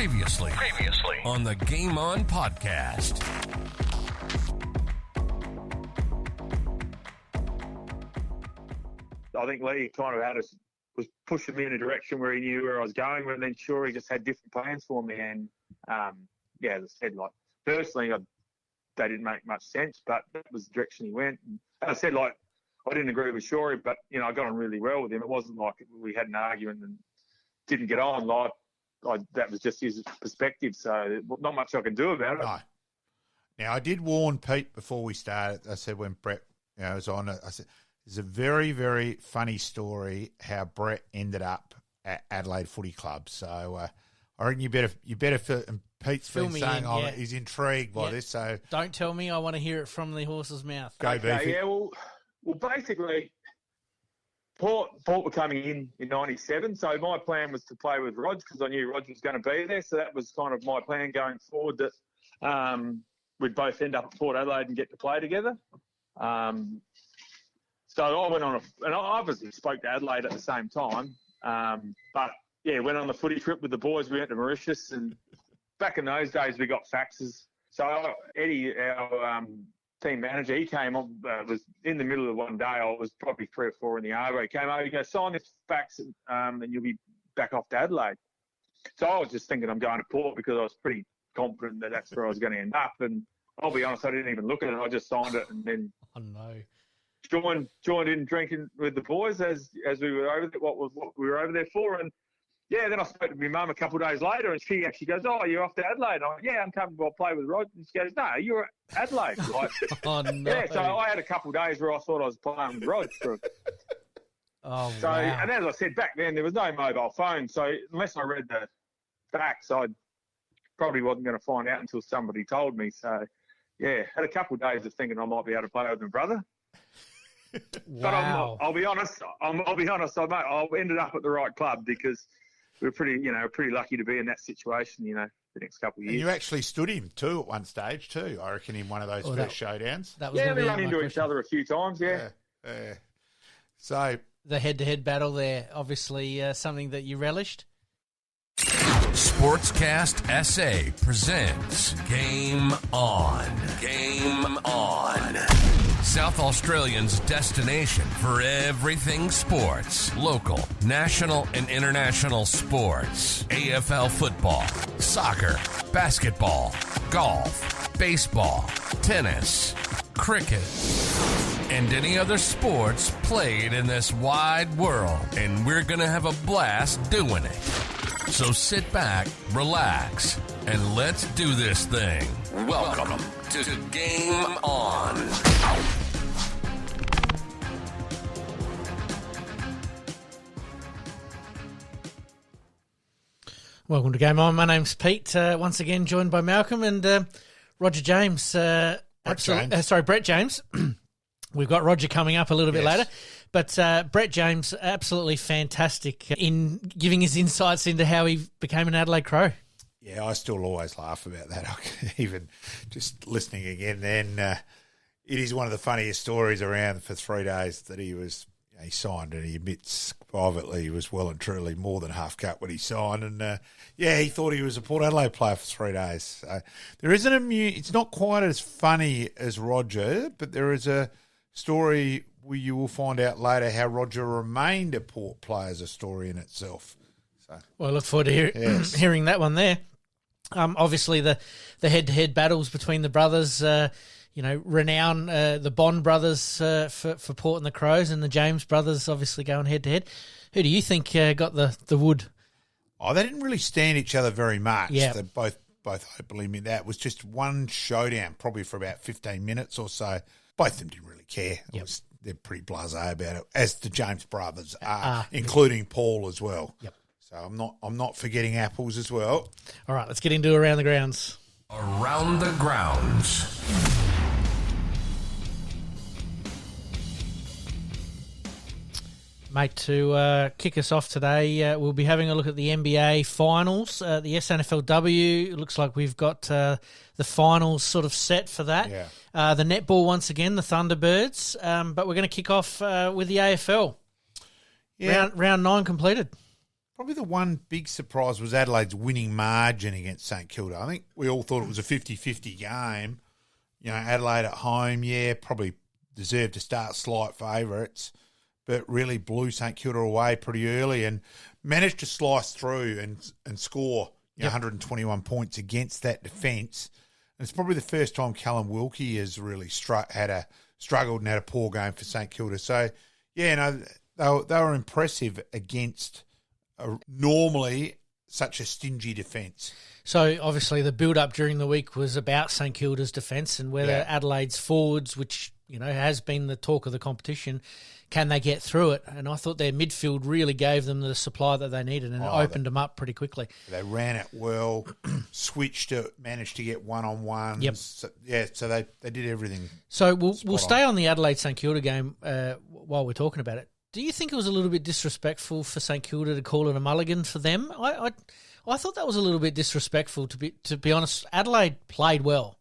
Previously on the Game On podcast. I think Lee kind of was pushing me in a direction where he knew where I was going, but then sure he just had different plans for me. And as I said, like personally, they didn't make much sense, but that was the direction he went. And as I said, like I didn't agree with Shorey, but I got on really well with him. It wasn't like we had an argument and didn't get on. That was just his perspective, so not much I can do about it. No. Now, I did warn Pete before we started. I said when Brett was on it, I said, it's a very, very funny story how Brett ended up at Adelaide Footy Club. So I reckon you better feel, and Pete's been saying he's intrigued by this. So don't tell me. I want to hear it from the horse's mouth. Go, Beefy. Yeah, well, basically, Port were coming in 97, so my plan was to play with Rog because I knew Rog was going to be there. So that was kind of my plan going forward, that we'd both end up at Port Adelaide and get to play together. So I went on and I obviously spoke to Adelaide at the same time. Went on the footy trip with the boys. We went to Mauritius, and back in those days we got faxes. So Eddie, our team manager, he came on, was in the middle of one day. I was probably 3 or 4 in the arvo. He came over, he goes, sign this fax and you'll be back off to Adelaide. So I was just thinking I'm going to Port because I was pretty confident that that's where I was going to end up. And I'll be honest, I didn't even look at it. I just signed it and then joined in drinking with the boys as we were over there, what we were over there for. And then I spoke to my mum a couple of days later, and she actually goes, "Oh, you're off to Adelaide?" I'm like, "Yeah, I'm coming to play with Rod." And she goes, "No, you're at Adelaide." Like, oh, no. Yeah, so I had a couple of days where I thought I was playing with Rod. Wow. And as I said, back then there was no mobile phone, so unless I read the facts, I probably wasn't going to find out until somebody told me. So, yeah, had a couple of days of thinking I might be able to play with my brother. Wow. But I'll be honest. I ended up at the right club because we're pretty lucky to be in that situation, the next couple of years. And you actually stood him too at one stage too, I reckon, in one of those first showdowns. We run into each other a few times, yeah. So the head-to-head battle there, obviously something that you relished. Sportscast SA presents Game On. Game On. South Australians' destination for everything sports. Local, national, and international sports. AFL football, soccer, basketball, golf, baseball, tennis, cricket, and any other sports played in this wide world. And we're going to have a blast doing it. So sit back, relax, and let's do this thing. Welcome to Game On. Welcome to Game On. My name's Pete, once again joined by Malcolm and Roger James. Brett James. We've got Roger coming up a little bit later. But Brett James, absolutely fantastic in giving his insights into how he became an Adelaide Crow. Yeah, I still always laugh about that. Even just listening again then, it is one of the funniest stories around for 3 days that he signed, and he admits privately he was well and truly more than half cut when he signed. And, he thought he was a Port Adelaide player for 3 days. So there isn't it's not quite as funny as Roger, but there is a story where you will find out later how Roger remained a Port player as a story in itself. So, well, I look forward to hearing that one there. Obviously, the head-to-head battles between the brothers, renown the Bond brothers for Port and the Crows, and the James brothers obviously going head-to-head. Who do you think got the wood? Oh, they didn't really stand each other very much. Yeah. They both openly admit that. It was just one showdown, probably for about 15 minutes or so. Both of them didn't really care. They're pretty blasé about it, as the James brothers are, including Paul as well. Yep. So I'm not forgetting Apples as well. All right, let's get into Around the Grounds. Around the Grounds. Mate, to kick us off today, we'll be having a look at the NBA finals, the SANFLW. It looks like we've got the finals sort of set for that. Yeah. The netball, once again, the Thunderbirds. But we're going to kick off with the AFL. Yeah. Round 9 completed. Probably the one big surprise was Adelaide's winning margin against St Kilda. I think we all thought it was a 50-50 game. Adelaide at home, probably deserved to start slight favourites, but really blew St Kilda away pretty early and managed to slice through and score 121 points against that defence. And it's probably the first time Callum Wilkie has really struggled and had a poor game for St Kilda. So, they were impressive against normally such a stingy defence. So, obviously, the build-up during the week was about St Kilda's defence and whether Adelaide's forwards, which, has been the talk of the competition, can they get through it? And I thought their midfield really gave them the supply that they needed and it opened them up pretty quickly. They ran it well, switched it, managed to get one-on-ones. Yep. So they did everything. So we'll stay on the Adelaide-St Kilda game while we're talking about it. Do you think it was a little bit disrespectful for St Kilda to call it a mulligan for them? I thought that was a little bit disrespectful, to be honest. Adelaide played well.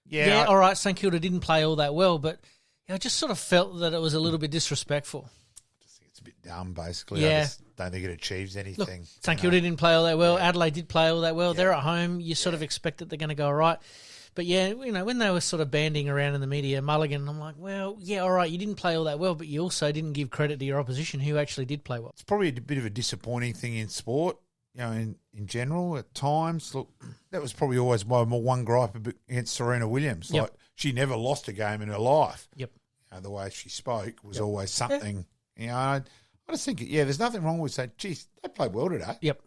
Yeah, all right, St Kilda didn't play all that well, but I just sort of felt that it was a little bit disrespectful. I just think it's a bit dumb, basically. Yeah. I just don't think it achieves anything. Look, St Kilda didn't play all that well. Adelaide did play all that well. They're at home. You sort of expect that they're going to go all right. But, when they were sort of banding around in the media, mulligan, I'm like, well, all right, you didn't play all that well, but you also didn't give credit to your opposition who actually did play well. It's probably a bit of a disappointing thing in sport, in general at times. Look, that was probably always my one gripe against Serena Williams. Yep. Like, she never lost a game in her life. Yep. The way she spoke was always something. I just think, there's nothing wrong with saying, geez, they played well today. Yep.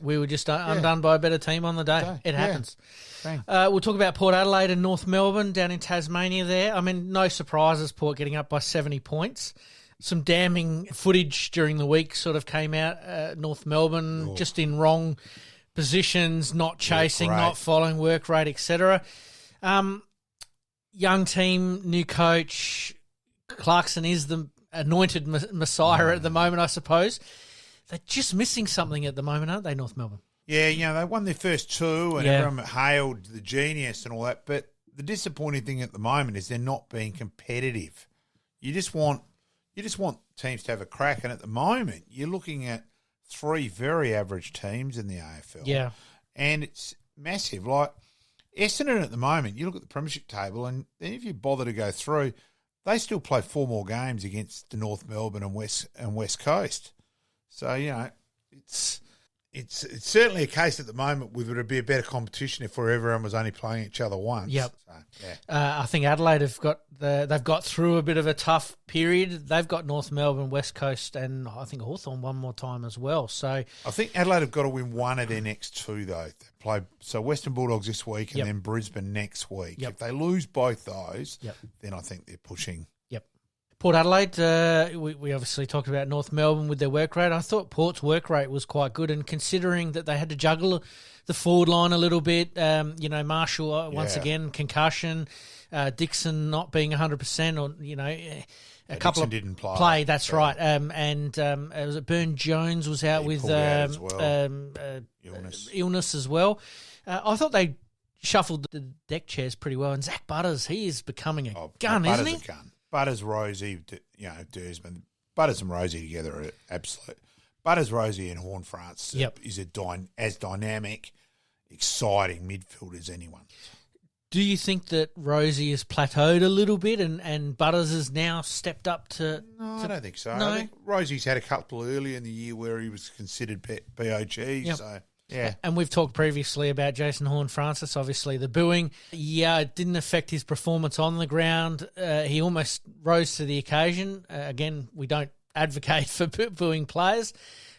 We were just undone by a better team on the day. It happens. We'll talk about Port Adelaide and North Melbourne down in Tasmania there. I mean, no surprises, Port getting up by 70 points. Some damning footage during the week sort of came out. North Melbourne just in wrong positions, not chasing, not following work rate, etc. Young team, new coach. Clarkson is the anointed messiah at the moment, I suppose. They're just missing something at the moment, aren't they, North Melbourne? Yeah, they won their first two and everyone hailed the genius and all that. But the disappointing thing at the moment is they're not being competitive. You just want teams to have a crack. And at the moment, you're looking at three very average teams in the AFL. Yeah. And it's massive. Like Essendon at the moment, you look at the Premiership table and then if you bother to go through, they still play 4 more games against the North Melbourne and West Coast. So, it's certainly a case at the moment where it would be a better competition if everyone was only playing each other once. Yep. So, I think Adelaide they've got through a bit of a tough period. They've got North Melbourne, West Coast, and I think Hawthorn one more time as well. So I think Adelaide have got to win one of their next two though. They play Western Bulldogs this week and then Brisbane next week. Yep. If they lose both those, then I think they're pushing. Port Adelaide, we obviously talked about North Melbourne with their work rate. I thought Port's work rate was quite good, and considering that they had to juggle the forward line a little bit, Marshall, once again, concussion, Dixon not being 100%, or, a couple Dixon didn't play. That's right. And was it Burn Jones was out with illness as well. I thought they shuffled the deck chairs pretty well, and Zach Butters, he is becoming a gun, isn't he? A gun. Butters, Rosie, Dersman. Butters and Rosie together are absolute. Butters, Rosie and Horn-France is as dynamic, exciting midfield as anyone. Do you think that Rosie has plateaued a little bit and Butters has now stepped up to... No, I don't think so. No? I think Rosie's had a couple early in the year where he was considered POG, so... Yeah. And we've talked previously about Jason Horne-Francis, obviously the booing. Yeah, it didn't affect his performance on the ground. He almost rose to the occasion. Again, we don't advocate for booing players.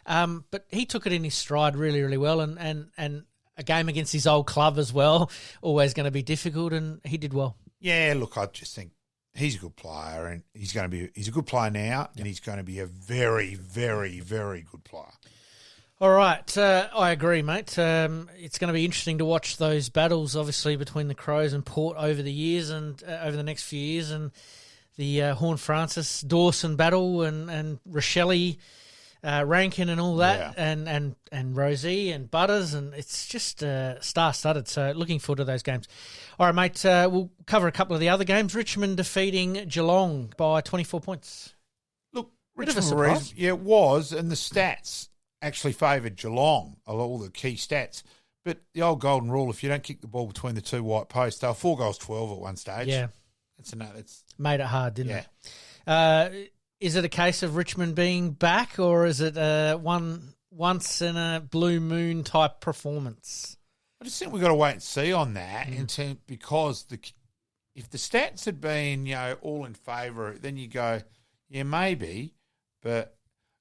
But he took it in his stride really, really well. And a game against his old club as well, always going to be difficult, and he did well. Yeah, look, I just think he's a good player, and he's a good player now, and he's going to be a very, very, very good player. All right, I agree, mate. It's going to be interesting to watch those battles, obviously, between the Crows and Port over the years and over the next few years, and the Horne-Francis Dawson battle and Rochelle Rankin and all that, and Rosie and Butters, and it's just star-studded. So looking forward to those games. All right, mate. We'll cover a couple of the other games. Richmond defeating Geelong by 24 points. Look, Bit of a Richmond, surprise. it was, and the stats actually favoured Geelong, all the key stats. But the old golden rule, if you don't kick the ball between the two white posts, they were 4 goals 12 at one stage. Yeah. That's made it hard, didn't it? Is it a case of Richmond being back, or is it once in a blue moon type performance? I just think we've got to wait and see on that because if the stats had been, all in favour, then you go, yeah, maybe, but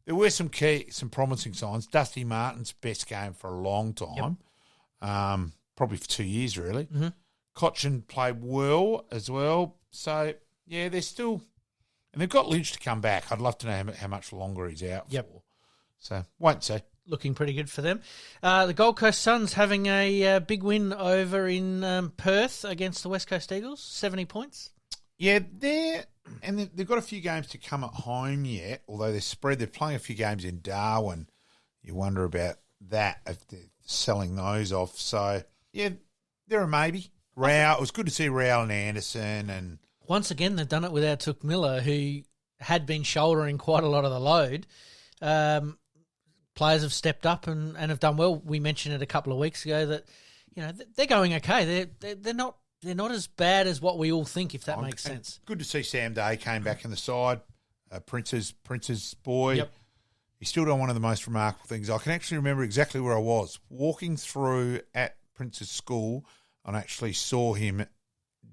there were some promising signs. Dusty Martin's best game for a long time, probably for 2 years, really. Mm-hmm. Cochin played well as well. So, yeah, they're still... And they've got Lynch to come back. I'd love to know how much longer he's out for. So, wait and see. Looking pretty good for them. The Gold Coast Suns having a big win over in Perth against the West Coast Eagles, 70 points. Yeah, they've got a few games to come at home yet, although they're spread. They're playing a few games in Darwin. You wonder about that, if they're selling those off. So, yeah, they're a maybe. Rao, it was good to see Rao and Anderson. And once again, they've done it without Took Miller, who had been shouldering quite a lot of the load. Players have stepped up and have done well. We mentioned it a couple of weeks ago that they're going okay. They're not as bad as what we all think, if that makes sense. Good to see Sam Day came back in the side. Prince's boy. Yep. He's still done one of the most remarkable things. I can actually remember exactly where I was walking through at Prince's school, and I actually saw him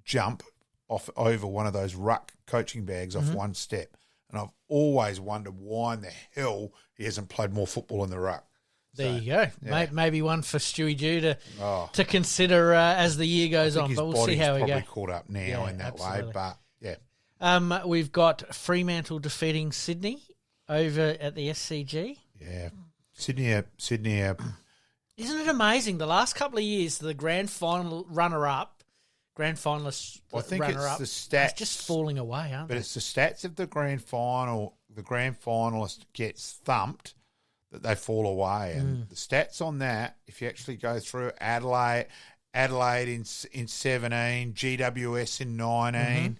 jump off over one of those ruck coaching bags off one step. And I've always wondered why in the hell he hasn't played more football in the ruck. There you go. Yeah. Maybe one for Stewie Dew to consider as the year goes on. But we'll see how we go. Probably caught up now in that way. But, yeah. We've got Fremantle defeating Sydney over at the SCG. Yeah. Sydney. Isn't it amazing? The last couple of years, the grand final runner-up, grand finalists, I think runner-up, it's the stats. It's just falling away, aren't they? But it's the stats of the grand final. The grand finalist gets thumped, that they fall away. And the stats on that, if you actually go through Adelaide in 17, GWS in 19,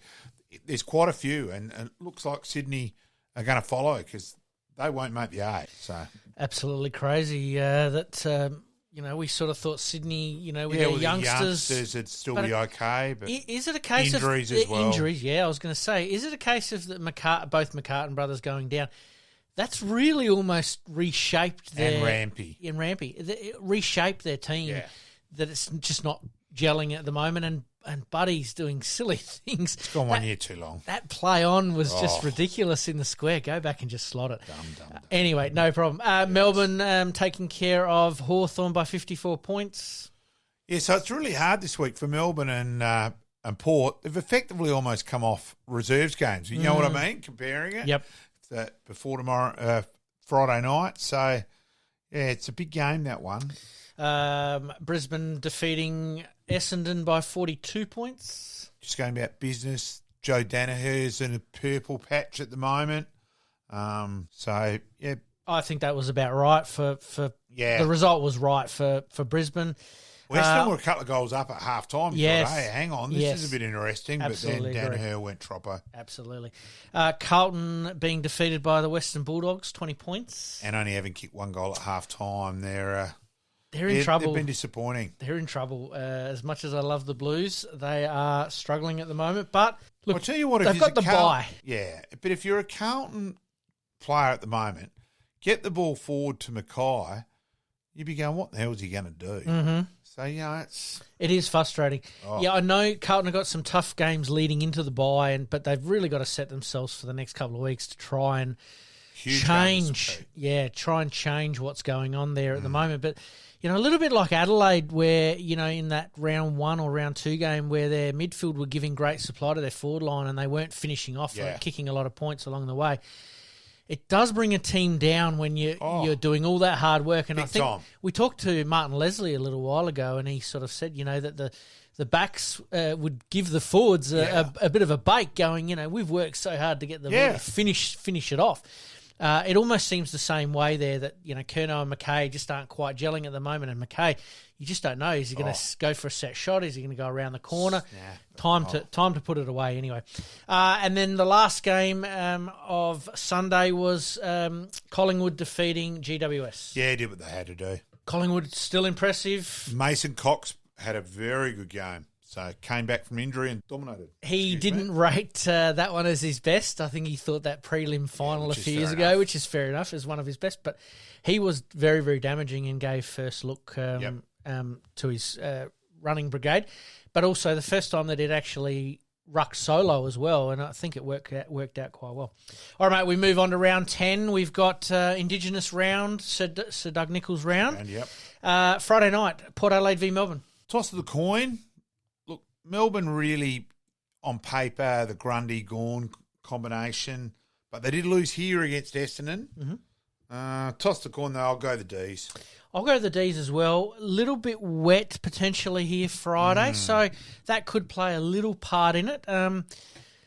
there's quite a few. And it looks like Sydney are going to follow because they won't make the 8. So absolutely crazy that... we sort of thought Sydney, with their youngsters, it'd still be okay. But is it a case injuries of as well? Injuries, yeah. I was going to say, is it a case of both McCartan brothers going down? That's really almost reshaped their Rampy. It reshaped their team. That it's just not gelling at the moment, and Buddy's doing silly things. It's gone 1 year too long. That play on was just ridiculous in the square. Go back and just slot it. Dumb. Anyway, no problem. Melbourne taking care of Hawthorn by 54 points. Yeah, so it's really hard this week for Melbourne and Port. They've effectively almost come off reserves games. You know what I mean? Comparing it. Yep. Before tomorrow, Friday night. So, yeah, it's a big game, that one. Brisbane defeating Essendon by 42 points. Just going about business. Joe Danaher's in a purple patch at the moment. So, yeah. I think that was about right for the result was right for Brisbane. Western were a couple of goals up at half-time. Yes. Thought, hey, hang on, this is a bit interesting. Absolutely but then Danaher went troppo. Absolutely. Carlton being defeated by the Western Bulldogs, 20 points. And only having kicked 1 goal at half-time. They're in trouble. They've been disappointing. They're in trouble. As much as I love the Blues, they are struggling at the moment. But look, I'll tell you what, they've got the bye. Yeah, but if you're a Carlton player at the moment, get the ball forward to Mackay, you'd be going, what the hell is he going to do? Mm-hmm. So, it is frustrating. Yeah, I know Carlton have got some tough games leading into the bye, but they've really got to set themselves for the next couple of weeks to try and change what's going on there at the moment. But, a little bit like Adelaide where, in that round 1 or round 2 game where their midfield were giving great supply to their forward line and they weren't finishing off, kicking a lot of points along the way. It does bring a team down when you're doing all that hard work. And I think we talked to Martin Leslie a little while ago and he sort of said, that the backs would give the forwards a bit of a bake going, we've worked so hard to get the finish it off. It almost seems the same way there that, Curnow and McKay just aren't quite gelling at the moment. And McKay, you just don't know. Is he going to go for a set shot? Is he going to go around the corner? Time to put it away anyway. And then the last game of Sunday was Collingwood defeating GWS. Yeah, did what they had to do. Collingwood still impressive. Mason Cox had a very good game. So came back from injury and dominated. He didn't rate that one as his best. I think he thought that prelim final a few years ago, which is fair enough, as one of his best. But he was very, very damaging and gave first look to his running brigade. But also the first time that it actually rucked solo as well, and I think it worked out quite well. All right, mate, we move on to round 10. We've got Indigenous round, Sir Doug Nicholls round. Friday night, Port Adelaide v Melbourne. Toss of the coin. Look, Melbourne really, on paper, the Grundy-Gawn combination, but they did lose here against Essendon. Mm-hmm. Toss the coin, though, I'll go the D's. I'll go the D's as well. A little bit wet potentially here Friday, so that could play a little part in it.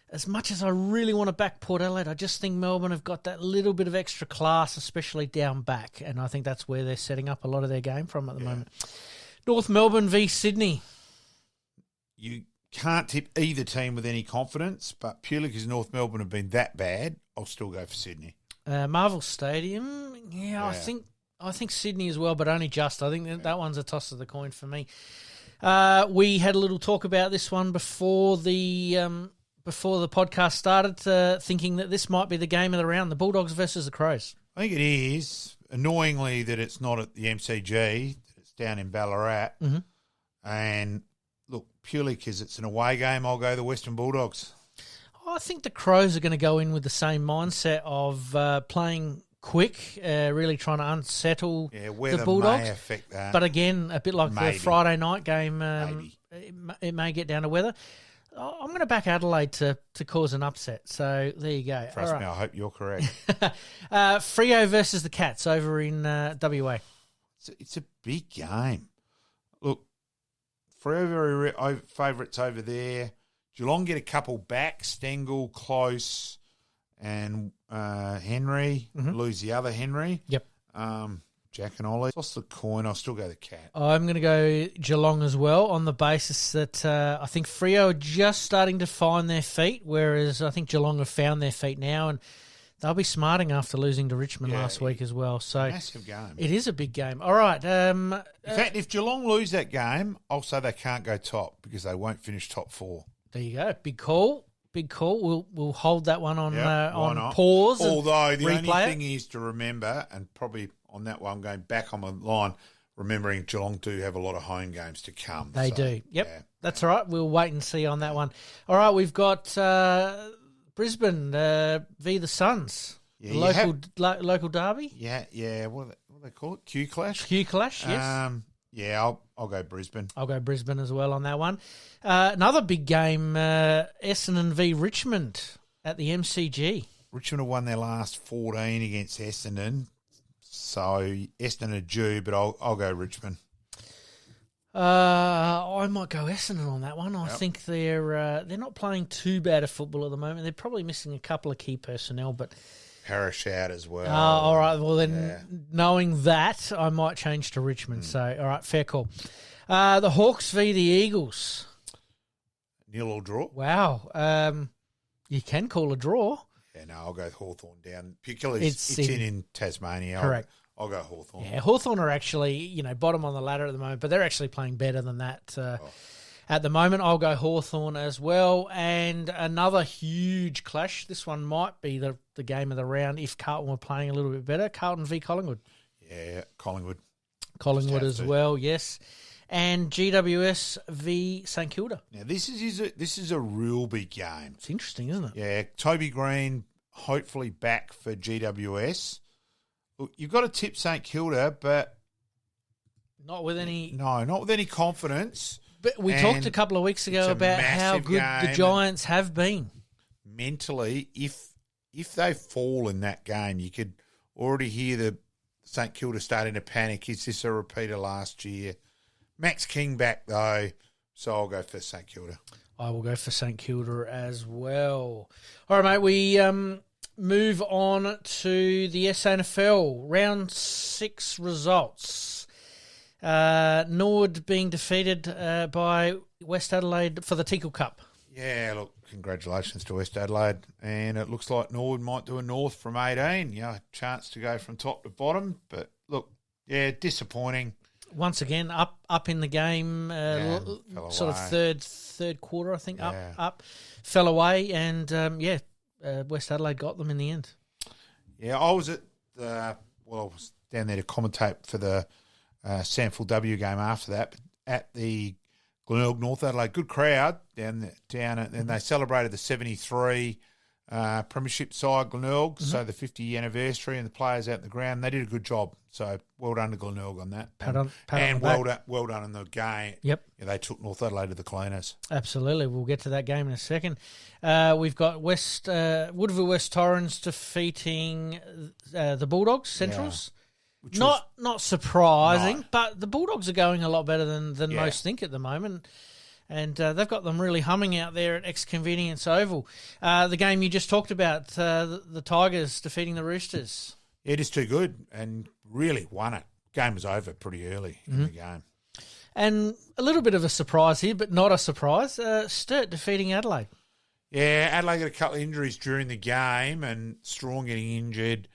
As much as I really want to back Port Adelaide, I just think Melbourne have got that little bit of extra class, especially down back, and I think that's where they're setting up a lot of their game from at the moment. North Melbourne v Sydney. You can't tip either team with any confidence, but purely because North Melbourne have been that bad, I'll still go for Sydney. Marvel Stadium, I think Sydney as well, but only just. I think that one's a toss of the coin for me. We had a little talk about this one before the podcast started, thinking that this might be the game of the round, the Bulldogs versus the Crows. I think it is. Annoyingly that it's not at the MCG, it's down in Ballarat. Mm-hmm. And look, purely because it's an away game, I'll go the Western Bulldogs. I think the Crows are going to go in with the same mindset of playing quick, really trying to unsettle the Bulldogs. May affect that. But again, a bit like the Friday night game, it may get down to weather. I'm going to back Adelaide to cause an upset. So there you go. Trust me, I hope you're correct. Freo versus the Cats over in WA. It's a big game. Look, Freo very favourites over there. Geelong get a couple back, Stengel, Close, and Henry. Lose the other Henry. Yep. Jack and Ollie. Toss the coin. I'll still go the Cat. I'm going to go Geelong as well on the basis that I think Freo are just starting to find their feet, whereas I think Geelong have found their feet now, and they'll be smarting after losing to Richmond last week as well. So massive game. It is a big game. All right. In fact, if Geelong lose that game, I'll say they can't go top because they won't finish top 4. There you go. Big call. Big call. We'll hold that one on pause. Although the only thing is to remember, and probably on that one going back on the line, remembering Geelong do have a lot of home games to come. They do. Yep. That's all right. We'll wait and see on that one. All right. We've got Brisbane v the Suns. Local derby. Yeah. What do they call it? Q Clash. Q Clash. Yes. I'll go Brisbane. I'll go Brisbane as well on that one. Another big game, Essendon v Richmond at the MCG. Richmond have won their last 14 against Essendon, so Essendon are due, but I'll go Richmond. I might go Essendon on that one. I think they're not playing too bad a football at the moment. They're probably missing a couple of key personnel, but Parrish out as well. All right. Well, then, knowing that, I might change to Richmond. So, all right, fair call. The Hawks v the Eagles. Nil or draw? Wow. You can call a draw. Yeah, no, I'll go Hawthorn down. Particularly, it's in Tasmania. Correct. I'll go Hawthorn. Yeah, Hawthorn are actually, bottom on the ladder at the moment, but they're actually playing better than that. At the moment, I'll go Hawthorn as well. And another huge clash. This one might be the game of the round if Carlton were playing a little bit better. Carlton v Collingwood. Yeah, Collingwood. Collingwood as well, yes. And GWS v St Kilda. Now, this is a real big game. It's interesting, isn't it? Yeah, Toby Green hopefully back for GWS. Look, you've got to tip St Kilda, but not with any confidence. But we talked a couple of weeks ago about how good the Giants have been. Mentally, if they fall in that game, you could already hear the St Kilda starting to panic. Is this a repeat of last year? Max King back, though, so I'll go for St Kilda. I will go for St Kilda as well. All right, mate, move on to the SANFL round 6 results. Norwood being defeated by West Adelaide for the Tickle Cup. Yeah, look, congratulations to West Adelaide. And it looks like Norwood might do a north from 18. Chance to go from top to bottom. But look, yeah, disappointing. Once again, up in the game, sort of third quarter, I think, up, fell away, and West Adelaide got them in the end. Yeah, I was I was down there to commentate for the SANFL W game after that, but at the Glenelg North Adelaide, good crowd down, and they celebrated the 73 Premiership side Glenelg, so the 50th anniversary, and the players out in the ground. They did a good job, so well done to Glenelg on that. Well done in the game. Yep. Yeah, they took North Adelaide to the cleaners. Absolutely. We'll get to that game in a second. We've got Woodville West Torrens defeating the Bulldogs, Centrals. Yeah. Not surprising, but the Bulldogs are going a lot better than most think at the moment. And they've got them really humming out there at Ex-Convenience Oval. The game you just talked about, the Tigers defeating the Roosters. It is too good and really won it. Game was over pretty early in the game. And a little bit of a surprise here, but not a surprise. Sturt defeating Adelaide. Yeah, Adelaide got a couple of injuries during the game and Strong getting injured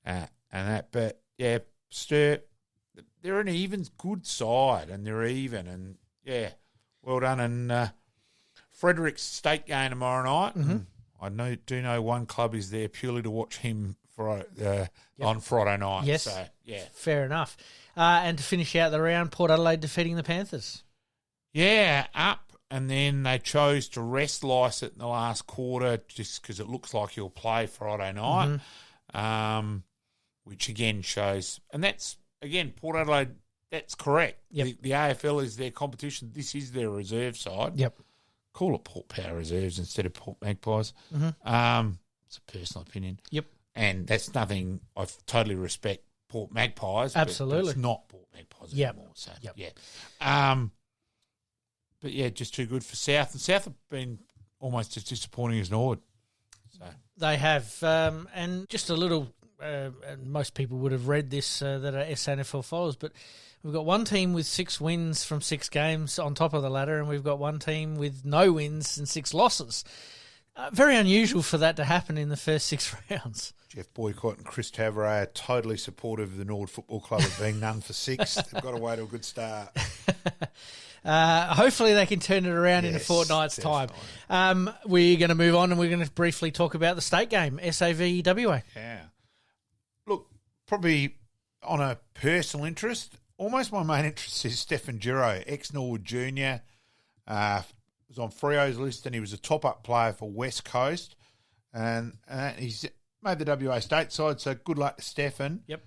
and that. But, yeah, Sturt, they're an even good side and they're even. And, yeah, well done. And Frederick's state game tomorrow night. Mm-hmm. I do know one club is there purely to watch him on Friday night. Yes, so, yeah. Fair enough. And to finish out the round, Port Adelaide defeating the Panthers. Yeah, up. And then they chose to rest Lycett in the last quarter just because it looks like he'll play Friday night, which again shows. And that's, again, Port Adelaide, that's correct. Yep. The AFL is their competition. This is their reserve side. Yep. Call it Port Power Reserves instead of Port Magpies. Mm-hmm. It's a personal opinion. Yep. And that's nothing. I totally respect Port Magpies. Absolutely. But it's not Port Magpies anymore. So, But, yeah, just too good for South. And South have been almost as disappointing as Norwood. So. They have. And just a little, most people would have read this that are SANFL followers, but we've got one team with 6 wins from 6 games on top of the ladder, and we've got one team with no wins and 6 losses. Very unusual for that to happen in the first 6 rounds. Jeff Boycott and Chris Tavray are totally supportive of the Norwood Football Club of being none for 6. They've got away to a good start. Hopefully they can turn it around in a fortnight's time. We're going to move on and we're going to briefly talk about the state game, SAVWA. Yeah. Look, probably on a personal interest, almost my main interest is Stefan Giro, ex-Norwood junior, was on Freo's list and he was a top-up player for West Coast. And he's made the WA state side, so good luck to Stefan. Yep.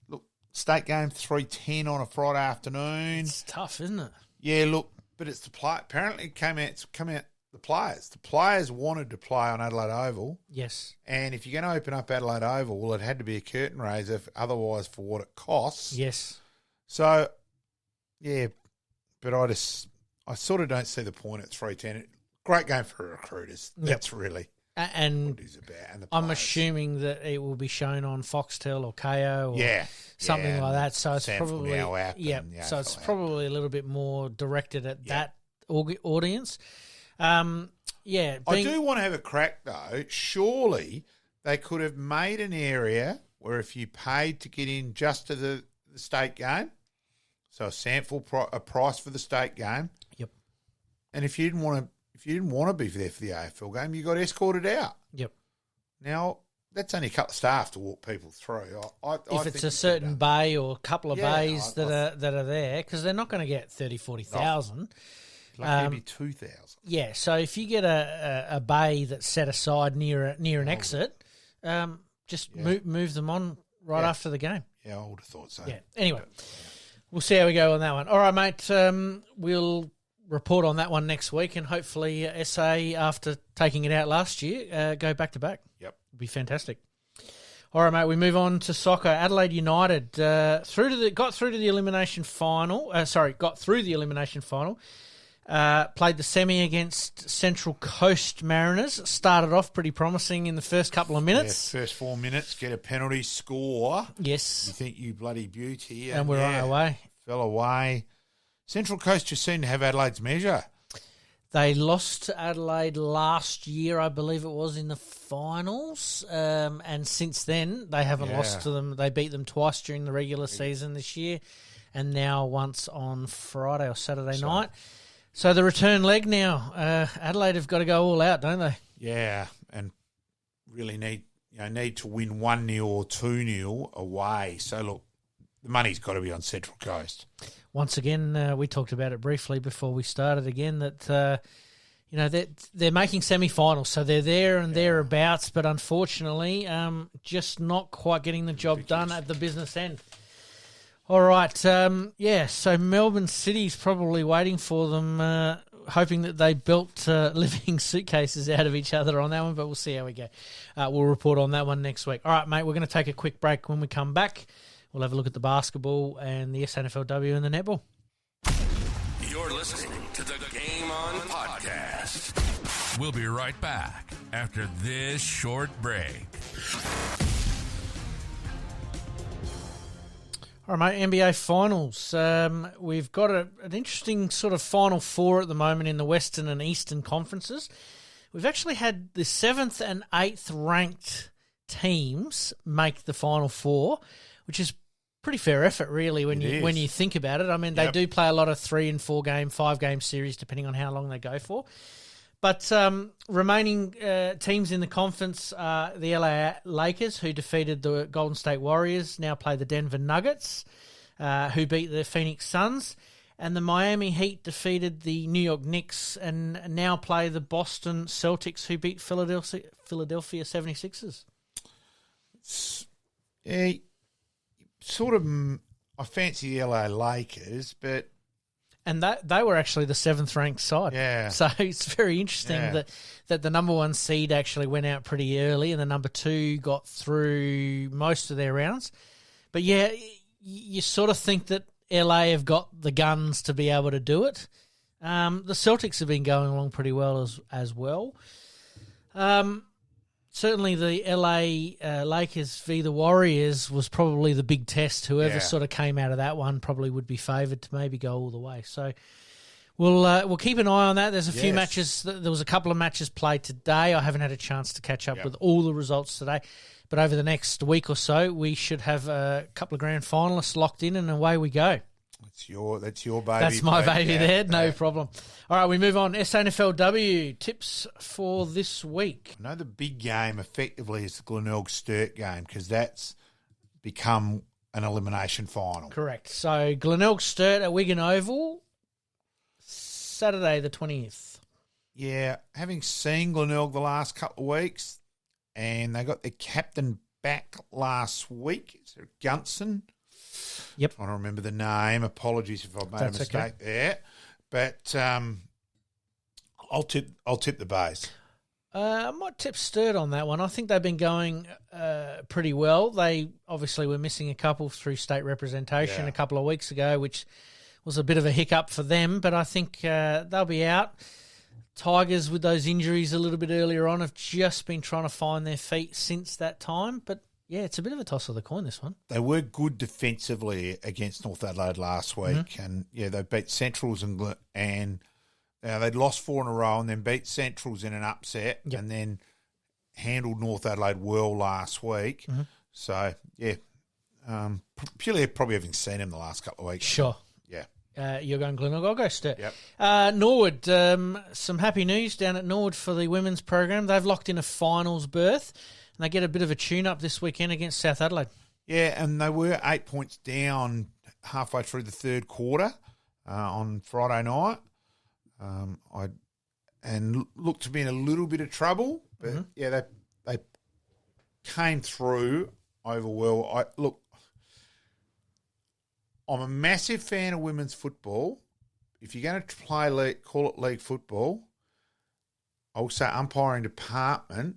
Look, state game 3:10 on a Friday afternoon. It's tough, isn't it? Yeah, look, but it's the play. Apparently, it came out the players. The players wanted to play on Adelaide Oval. Yes. And if you're going to open up Adelaide Oval, well, it had to be a curtain raiser. Otherwise, for what it costs. Yes. So, yeah, but I sort of don't see the point at 3:10. Great game for recruiters. That's really and what it's about. And I'm assuming that it will be shown on Foxtel or KO or something like that. So it's probably so it's probably a little bit more directed at that audience. I do want to have a crack though. Surely they could have made an area where if you paid to get in just to the state game, so a price for the state game. Yep. And if you didn't want to be there for the AFL game, you got escorted out. Yep. Now, that's only a couple of staff to walk people through. If it's a certain bay or a couple of bays that are there, because they're not going to get 30,000, 40,000. Maybe 2,000. Yeah, so if you get a bay that's set aside near an exit, move them on after the game. Yeah, I would have thought so. Yeah. Anyway, we'll see how we go on that one. All right, mate. We'll report on that one next week, and hopefully SA, after taking it out last year, go back to back. Yep, it'll be fantastic. All right, mate. We move on to soccer. Adelaide United got through the elimination final. Played the semi against Central Coast Mariners. Started off pretty promising in the first couple of minutes. Yeah, first 4 minutes, get a penalty, score. Yes. You think you bloody beauty. And we're on our way. Fell away. Central Coast just seemed to have Adelaide's measure. They lost to Adelaide last year, I believe it was, in the finals. And since then, they haven't lost to them. They beat them twice during the regular season this year, and now once on Friday or Saturday night. So the return leg now. Adelaide have got to go all out, don't they? Yeah, and really need to win 1-0 or 2-0 away. So, look, the money's got to be on Central Coast. Once again, we talked about it briefly before we started again, that they're making semi-finals, so they're there and thereabouts, but unfortunately just not quite getting the job done at the business end. All right, so Melbourne City's probably waiting for them, hoping that they built living suitcases out of each other on that one, but we'll see how we go. We'll report on that one next week. All right, mate, we're going to take a quick break. When we come back, we'll have a look at the basketball and the SANFLW and the netball. You're listening to the Game On Podcast. We'll be right back after this short break. All right, mate, NBA Finals. We've got an interesting sort of Final Four at the moment in the Western and Eastern conferences. We've actually had the 7th and 8th ranked teams make the Final Four, which is pretty fair effort, really, when you think about it. I mean, they do play a lot of 3 and 4 game, 5 game series, depending on how long they go for. But remaining teams in the conference are the LA Lakers, who defeated the Golden State Warriors, now play the Denver Nuggets, who beat the Phoenix Suns, and the Miami Heat defeated the New York Knicks and now play the Boston Celtics, who beat Philadelphia 76ers. I fancy the LA Lakers, but... And they were actually the 7th ranked side. Yeah. So it's very interesting that the number 1 seed actually went out pretty early and the number 2 got through most of their rounds. But yeah, you sort of think that LA have got the guns to be able to do it. The Celtics have been going along pretty well as well. Certainly the LA Lakers v the Warriors was probably the big test. Whoever sort of came out of that one probably would be favoured to maybe go all the way. So we'll keep an eye on that. There's a few matches. There was a couple of matches played today. I haven't had a chance to catch up with all the results today. But over the next week or so, we should have a couple of grand finalists locked in and away we go. That's your baby. That's my baby there. No problem. All right, we move on. SANFLW tips for this week. I know the big game effectively is the Glenelg Sturt game because that's become an elimination final. Correct. So Glenelg Sturt at Wigan Oval, Saturday the 20th. Yeah, having seen Glenelg the last couple of weeks, and they got their captain back last week. Is there Gunson? Yep. Trying to remember the name. Apologies if I've made a mistake there. But I'll tip the Bays. I might tip Sturt on that one. I think they've been going pretty well. They obviously were missing a couple through state representation a couple of weeks ago, which was a bit of a hiccup for them. But I think they'll be out. Tigers, with those injuries a little bit earlier on, have just been trying to find their feet since that time. But yeah, it's a bit of a toss of the coin, this one. They were good defensively against North Adelaide last week. And, they beat Centrals and they'd lost 4 in a row and then beat Centrals in an upset and then handled North Adelaide well last week. So, purely probably having seen him the last couple of weeks. Sure. Yeah. You're going Glenelg. I'll go Sturt. Yep. Norwood, some happy news down at Norwood for the women's program. They've locked in a finals berth. And they get a bit of a tune-up this weekend against South Adelaide. Yeah, and they were 8 points down halfway through the third quarter on Friday night. And looked to be in a little bit of trouble. But, they came through over well. I'm a massive fan of women's football. If you're going to call it league football, I will say umpiring department,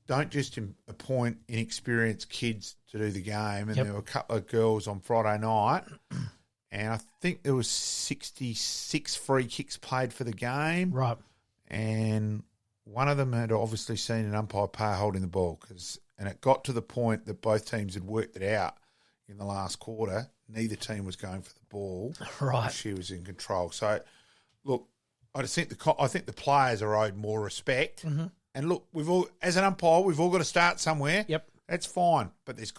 don't just appoint inexperienced kids to do the game. And there were a couple of girls on Friday night, and I think there was 66 free kicks played for the game. Right. And one of them had obviously seen an umpire player holding the ball, and it got to the point that both teams had worked it out in the last quarter. Neither team was going for the ball. Right. She was in control. So, look, I think the players are owed more respect. Mm-hmm. And look, as an umpire, we've all got to start somewhere. Yep. That's fine, but this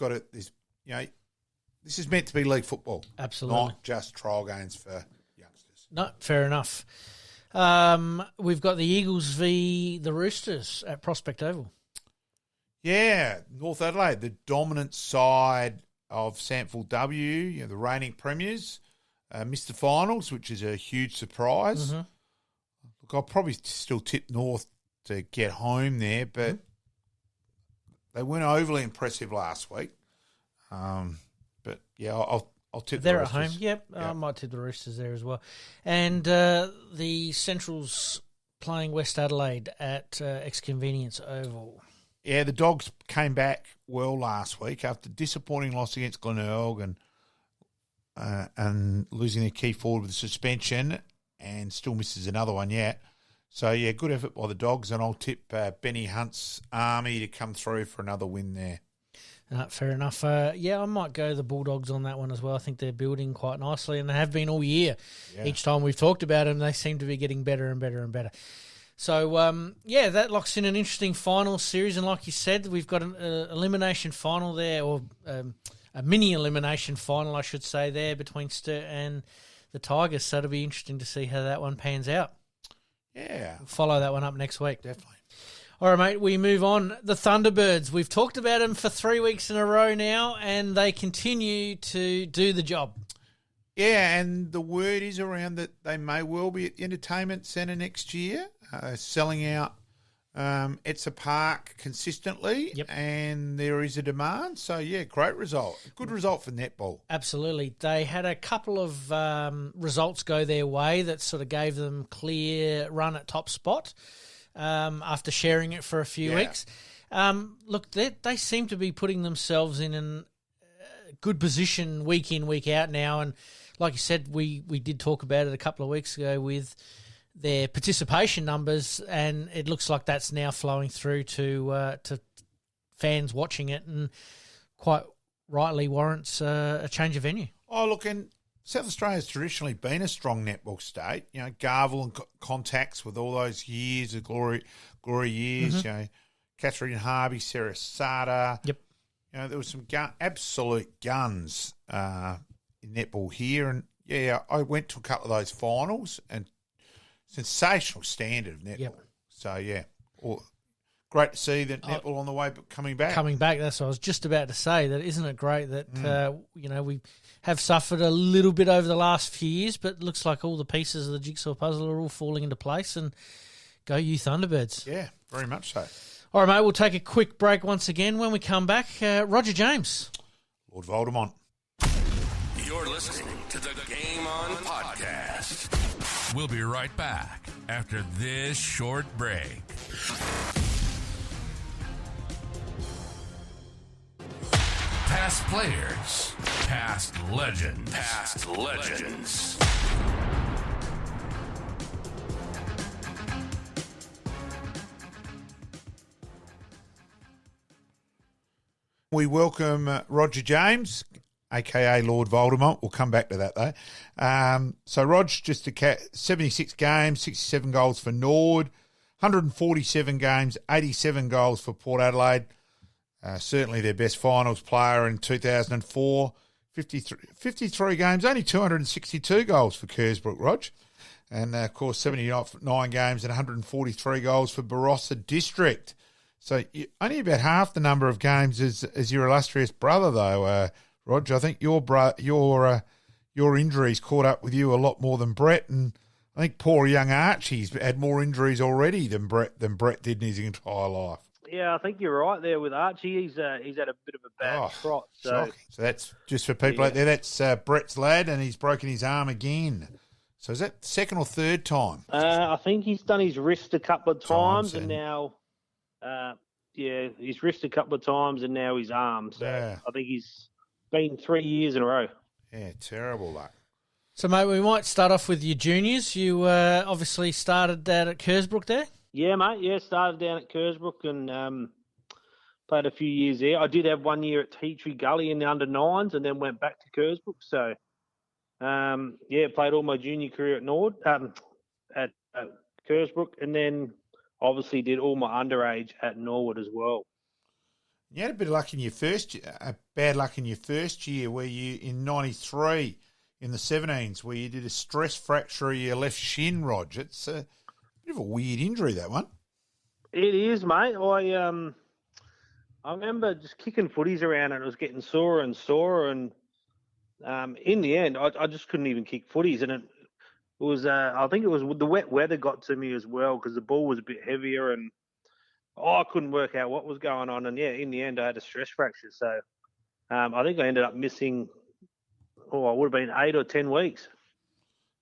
is meant to be league football. Absolutely. Not just trial games for youngsters. No, fair enough. We've got the Eagles v the Roosters at Prospect Oval. Yeah, North Adelaide, the dominant side of SANFL W, the reigning premiers, missed the finals, which is a huge surprise. Mm-hmm. Look, I'll probably still tip North to get home there, but they weren't overly impressive last week. But yeah, I'll tip They're the at Roosters. home. Yep, I might tip the Roosters there as well. And the Centrals playing West Adelaide at Ex-Convenience Oval. Yeah, the Dogs came back well last week after disappointing loss against Glenelg and losing their key forward with a suspension, and still misses another one yet. So, yeah, good effort by the Dogs, and I'll tip Benny Hunt's Army to come through for another win there. Fair enough. I might go the Bulldogs on that one as well. I think they're building quite nicely, and they have been all year. Yeah. Each time we've talked about them, they seem to be getting better and better and better. So, that locks in an interesting final series. And like you said, we've got an elimination final there, or a mini elimination final, I should say, there between Sturt and the Tigers. So it'll be interesting to see how that one pans out. Yeah. We'll follow that one up next week. Definitely. All right, mate, we move on. The Thunderbirds. We've talked about them for 3 weeks in a row now, and they continue to do the job. Yeah, and the word is around that they may well be at the Entertainment Centre next year, selling out Etsa Park consistently, and there is a demand. So, yeah, great result. Good result for netball. Absolutely. They had a couple of results go their way that sort of gave them clear run at top spot. After sharing it for a few weeks. Look, they seem to be putting themselves in a good position week in, week out now. And like you said, we did talk about it a couple of weeks ago with their participation numbers, and it looks like that's now flowing through to fans watching it, and quite rightly warrants a change of venue. Oh, look, and South Australia's traditionally been a strong netball state. Garvel and contacts with all those years of glory years. Mm-hmm. Catherine Harvey, Sarah Sada. Yep. There was some absolute guns in netball here, and I went to a couple of those finals, and sensational standard of netball. Yep. So great to see that netball on the way, but coming back. That's what I was just about to say. That isn't it great that we have suffered a little bit over the last few years, but it looks like all the pieces of the jigsaw puzzle are all falling into place, and go you Thunderbirds. Yeah, very much so. All right, mate, we'll take a quick break once again. When we come back, Roger James. Lord Voldemort. You're listening to the Game On Podcast. We'll be right back after this short break. Past players, past legends, past legends. We welcome Roger James, a.k.a. Lord Voldemort. We'll come back to that, though. So, Rog, just 76 games, 67 goals for Norwood, 147 games, 87 goals for Port Adelaide. Certainly their best finals player in 2004. 53 games, only 262 goals for Kersbrook, Rog. And, of course, 79 games and 143 goals for Barossa District. So only about half the number of games as your illustrious brother, though, Rog. I think your injuries caught up with you a lot more than Brett, and I think poor young Archie's had more injuries already than Brett did in his entire life. Yeah, I think you're right there with Archie. He's had a bit of a bad trot. So that's just for people out there. That's Brett's lad, and he's broken his arm again. So is that second or third time? I think he's done his wrist a couple of times, and now. His wrist a couple of times and now his arm. So I think he's been 3 years in a row. Yeah, terrible luck. So, mate, we might start off with your juniors. You obviously started out at Kersbrook there? Yeah, mate. Yeah, started down at Kersbrook and played a few years there. I did have 1 year at Tea Tree Gully in the under-9s and then went back to Kersbrook. So, played all my junior career at Norwood, at Kersbrook, and then obviously did all my underage at Norwood as well. You had a bit of luck in your bad luck in your first year where you, in 93, in the 17s, where you did a stress fracture of your left shin, Rog. It's a bit of a weird injury, that one. It is, mate. I remember just kicking footies around and it was getting sorer and sorer. And in the end, I just couldn't even kick footies. And it was, I think it was the wet weather got to me as well because the ball was a bit heavier and I couldn't work out what was going on. And, in the end, I had a stress fracture. So I think I ended up missing, I would have been 8 or 10 weeks.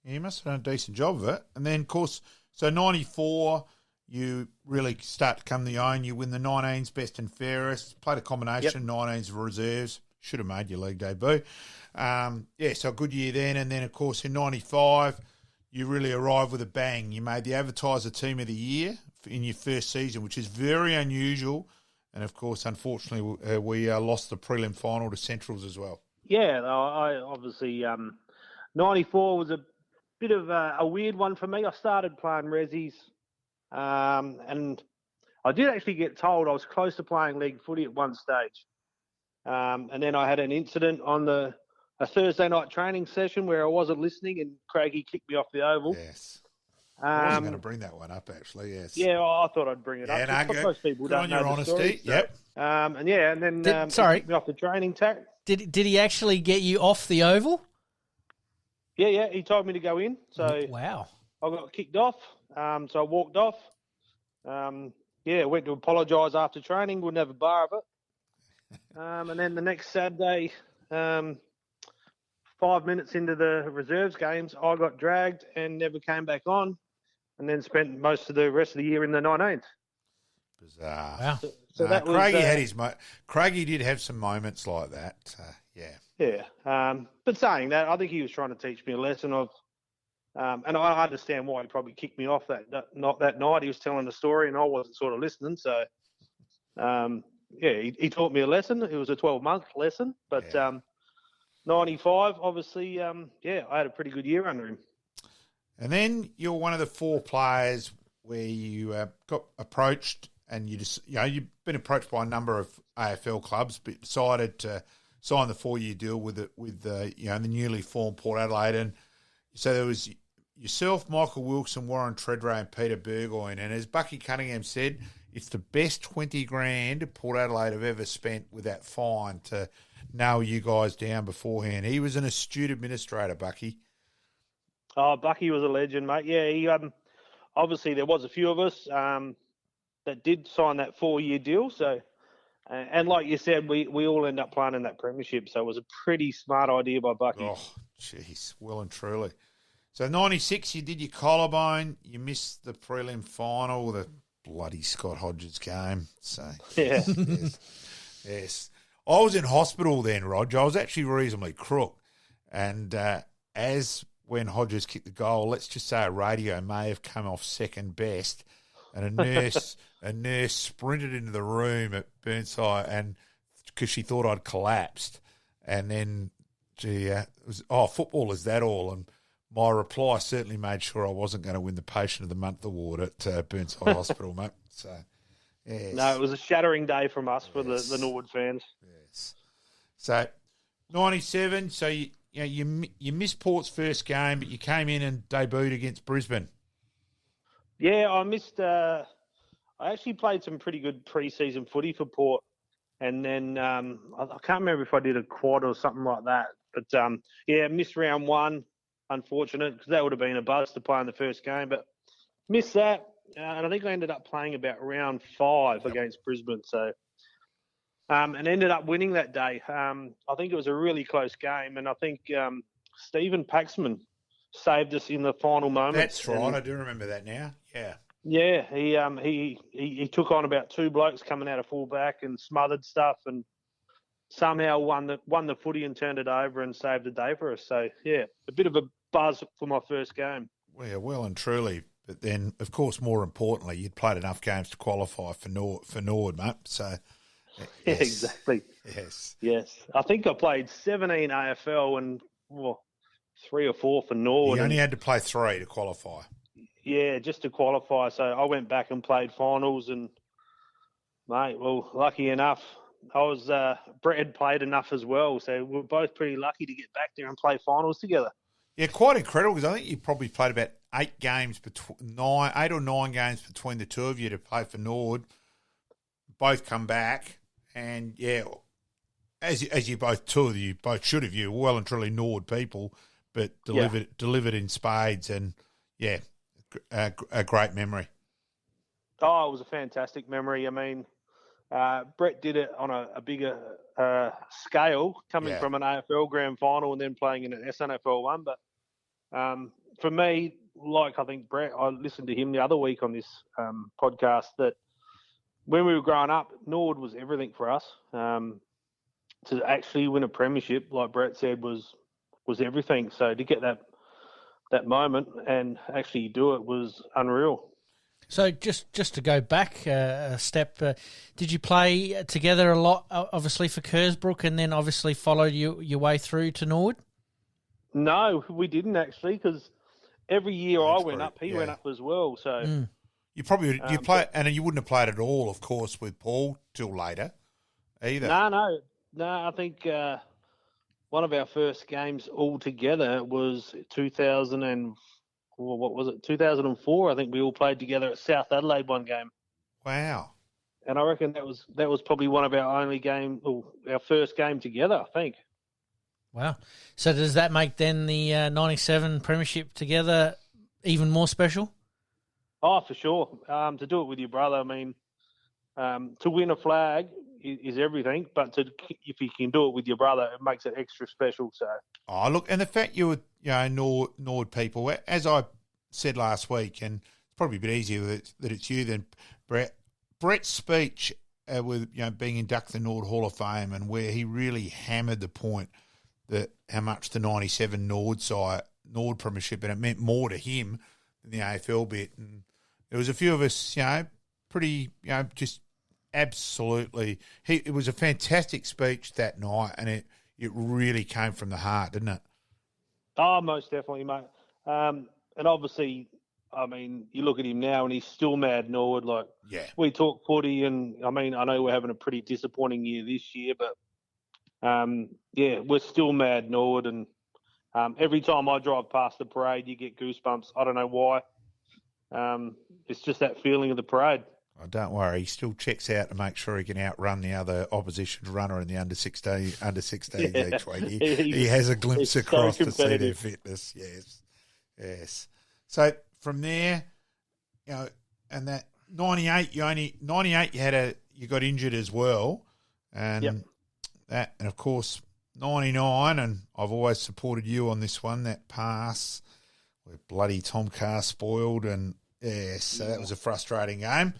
Yeah, you must have done a decent job of it. And then, of course, so 94, you really start to come the own. You win the 19s best and fairest. Played a combination, 19s of reserves. Should have made your league debut. So a good year then. And then, of course, in 95, you really arrived with a bang. You made the Advertiser Team of the Year in your first season, which is very unusual. And, of course, unfortunately, we lost the prelim final to Centrals as well. Yeah, I obviously 94 was a bit of a weird one for me. I started playing resis, and I did actually get told I was close to playing league footy at one stage. And then I had an incident on a Thursday night training session where I wasn't listening and Craigie kicked me off the oval. Yes. I wasn't going to bring that one up, actually, yes. Yeah, I thought I'd bring it up. No, Most people good don't on know your the honesty. story, so, Yep. and then he kicked me off the training tack. Did he actually get you off the oval? Yeah, he told me to go in. So wow. I got kicked off. So I walked off. Went to apologise after training. Wouldn't have a bar of it. And then the next Saturday, 5 minutes into the reserves games, I got dragged and never came back on, and then spent most of the rest of the year in the 19th. Bizarre. Wow. So that was, Craigie had his Craigie did have some moments like that. Yeah. But saying that, I think he was trying to teach me a lesson of, and I understand why he probably kicked me off that night. He was telling a story and I wasn't sort of listening. So, he taught me a lesson. It was a 12-month lesson. But 95, obviously, I had a pretty good year under him. And then you're one of the 4 players where you got approached, and you've been approached by a number of AFL clubs, but decided to sign the 4-year deal with the newly formed Port Adelaide. And so there was yourself, Michael Wilson, Warren Treadray, and Peter Burgoyne. And as Bucky Cunningham said, it's the best 20 grand Port Adelaide have ever spent with that fine to nail you guys down beforehand. He was an astute administrator, Bucky. Oh, Bucky was a legend, mate. Yeah, he obviously there was a few of us that did sign that 4-year deal. So, and like you said, we all end up playing in that premiership. So it was a pretty smart idea by Bucky. Oh, jeez, well and truly. So 96, you did your collarbone. You missed the prelim final, the bloody Scott Hodges game. So yeah, yes. I was in hospital then, Rog. I was actually reasonably crook, and as when Hodges kicked the goal, let's just say a radio may have come off second best, and a nurse sprinted into the room at Burnside, and because she thought I'd collapsed, and then it was football, is that all? And my reply certainly made sure I wasn't going to win the Patient of the Month award at Burnside Hospital, mate. So, yes. No, it was a shattering day from us for the Norwood fans. Yes. So, 97. So you missed Port's first game, but you came in and debuted against Brisbane. Yeah, I missed. I actually played some pretty good pre-season footy for Port, and then I can't remember if I did a quad or something like that. But missed round 1. Unfortunate, because that would have been a buzz to play in the first game, but missed that. And I think I ended up playing about round 5 against Brisbane. So, and ended up winning that day. I think it was a really close game, and I think Stephen Paxman saved us in the final moment. That's right. I do remember that now. Yeah. Yeah, he took on about 2 blokes coming out of fullback and smothered stuff, and somehow won the footy and turned it over and saved the day for us. So, yeah, a bit of a buzz for my first game. Well and truly. But then, of course, more importantly, you'd played enough games to qualify for Norwood, mate. So, yeah, yes. exactly. Yes. I think I played 17 AFL and 3 or 4 for Norwood. You only had to play 3 to qualify. Yeah, just to qualify. So I went back and played finals, and mate, well, lucky enough, Brett had played enough as well. So we're both pretty lucky to get back there and play finals together. Yeah, quite incredible, because I think you probably played about 8 or 9 games between the two of you to play for Norwood. Both come back, and yeah, as you both, two of you both should have, you well and truly Norwood people, but delivered in spades, and yeah, a great memory. Oh, it was a fantastic memory. I mean, Brett did it on a bigger scale, coming from an AFL grand final and then playing in an SANFL one. But for me, like I think Brett, I listened to him the other week on this podcast, that when we were growing up, Norwood was everything for us. To actually win a premiership, like Brett said, was everything. So to get that moment and actually do it was unreal. So just to go back a step, did you play together a lot, obviously, for Kersbrook, and then obviously followed your way through to Norwood? No, we didn't actually, because every year I went up, he went up as well. So you probably play, and you wouldn't have played at all, of course, with Paul till later either. No. I think one of our first games all together was 2004. I think we all played together at South Adelaide one game. Wow. And I reckon that was probably one of our our first game together, I think. Wow. So does that make then the 97 Premiership together even more special? Oh, for sure. To do it with your brother, I mean, to win a flag is everything, but if you can do it with your brother, it makes it extra special. So. Oh, look, and the fact you were, Norwood people, as I said last week, and it's probably a bit easier that it's you than Brett. Brett's speech with being inducted in the Norwood Hall of Fame, and where he really hammered the point that how much the 97 Norwood Premiership, and it meant more to him than the AFL bit. And there was a few of us, pretty, just absolutely. It was a fantastic speech that night, and it really came from the heart, didn't it? Oh, most definitely, mate. And obviously, I mean, you look at him now, and he's still mad Norwood. Like, we talk footy, and I mean, I know we're having a pretty disappointing year this year, but we're still mad Norwood, and every time I drive past the parade, you get goosebumps. I don't know why. It's just that feeling of the parade. Oh, don't worry, he still checks out to make sure he can outrun the other opposition's runner in the under 16 each week. He has a glimpse across to see their fitness. Yes. So from there, and that 98, you got injured as well, and that, and of course 99, and I've always supported you on this one. That pass where bloody Tom Carr spoiled, and so that was a frustrating game.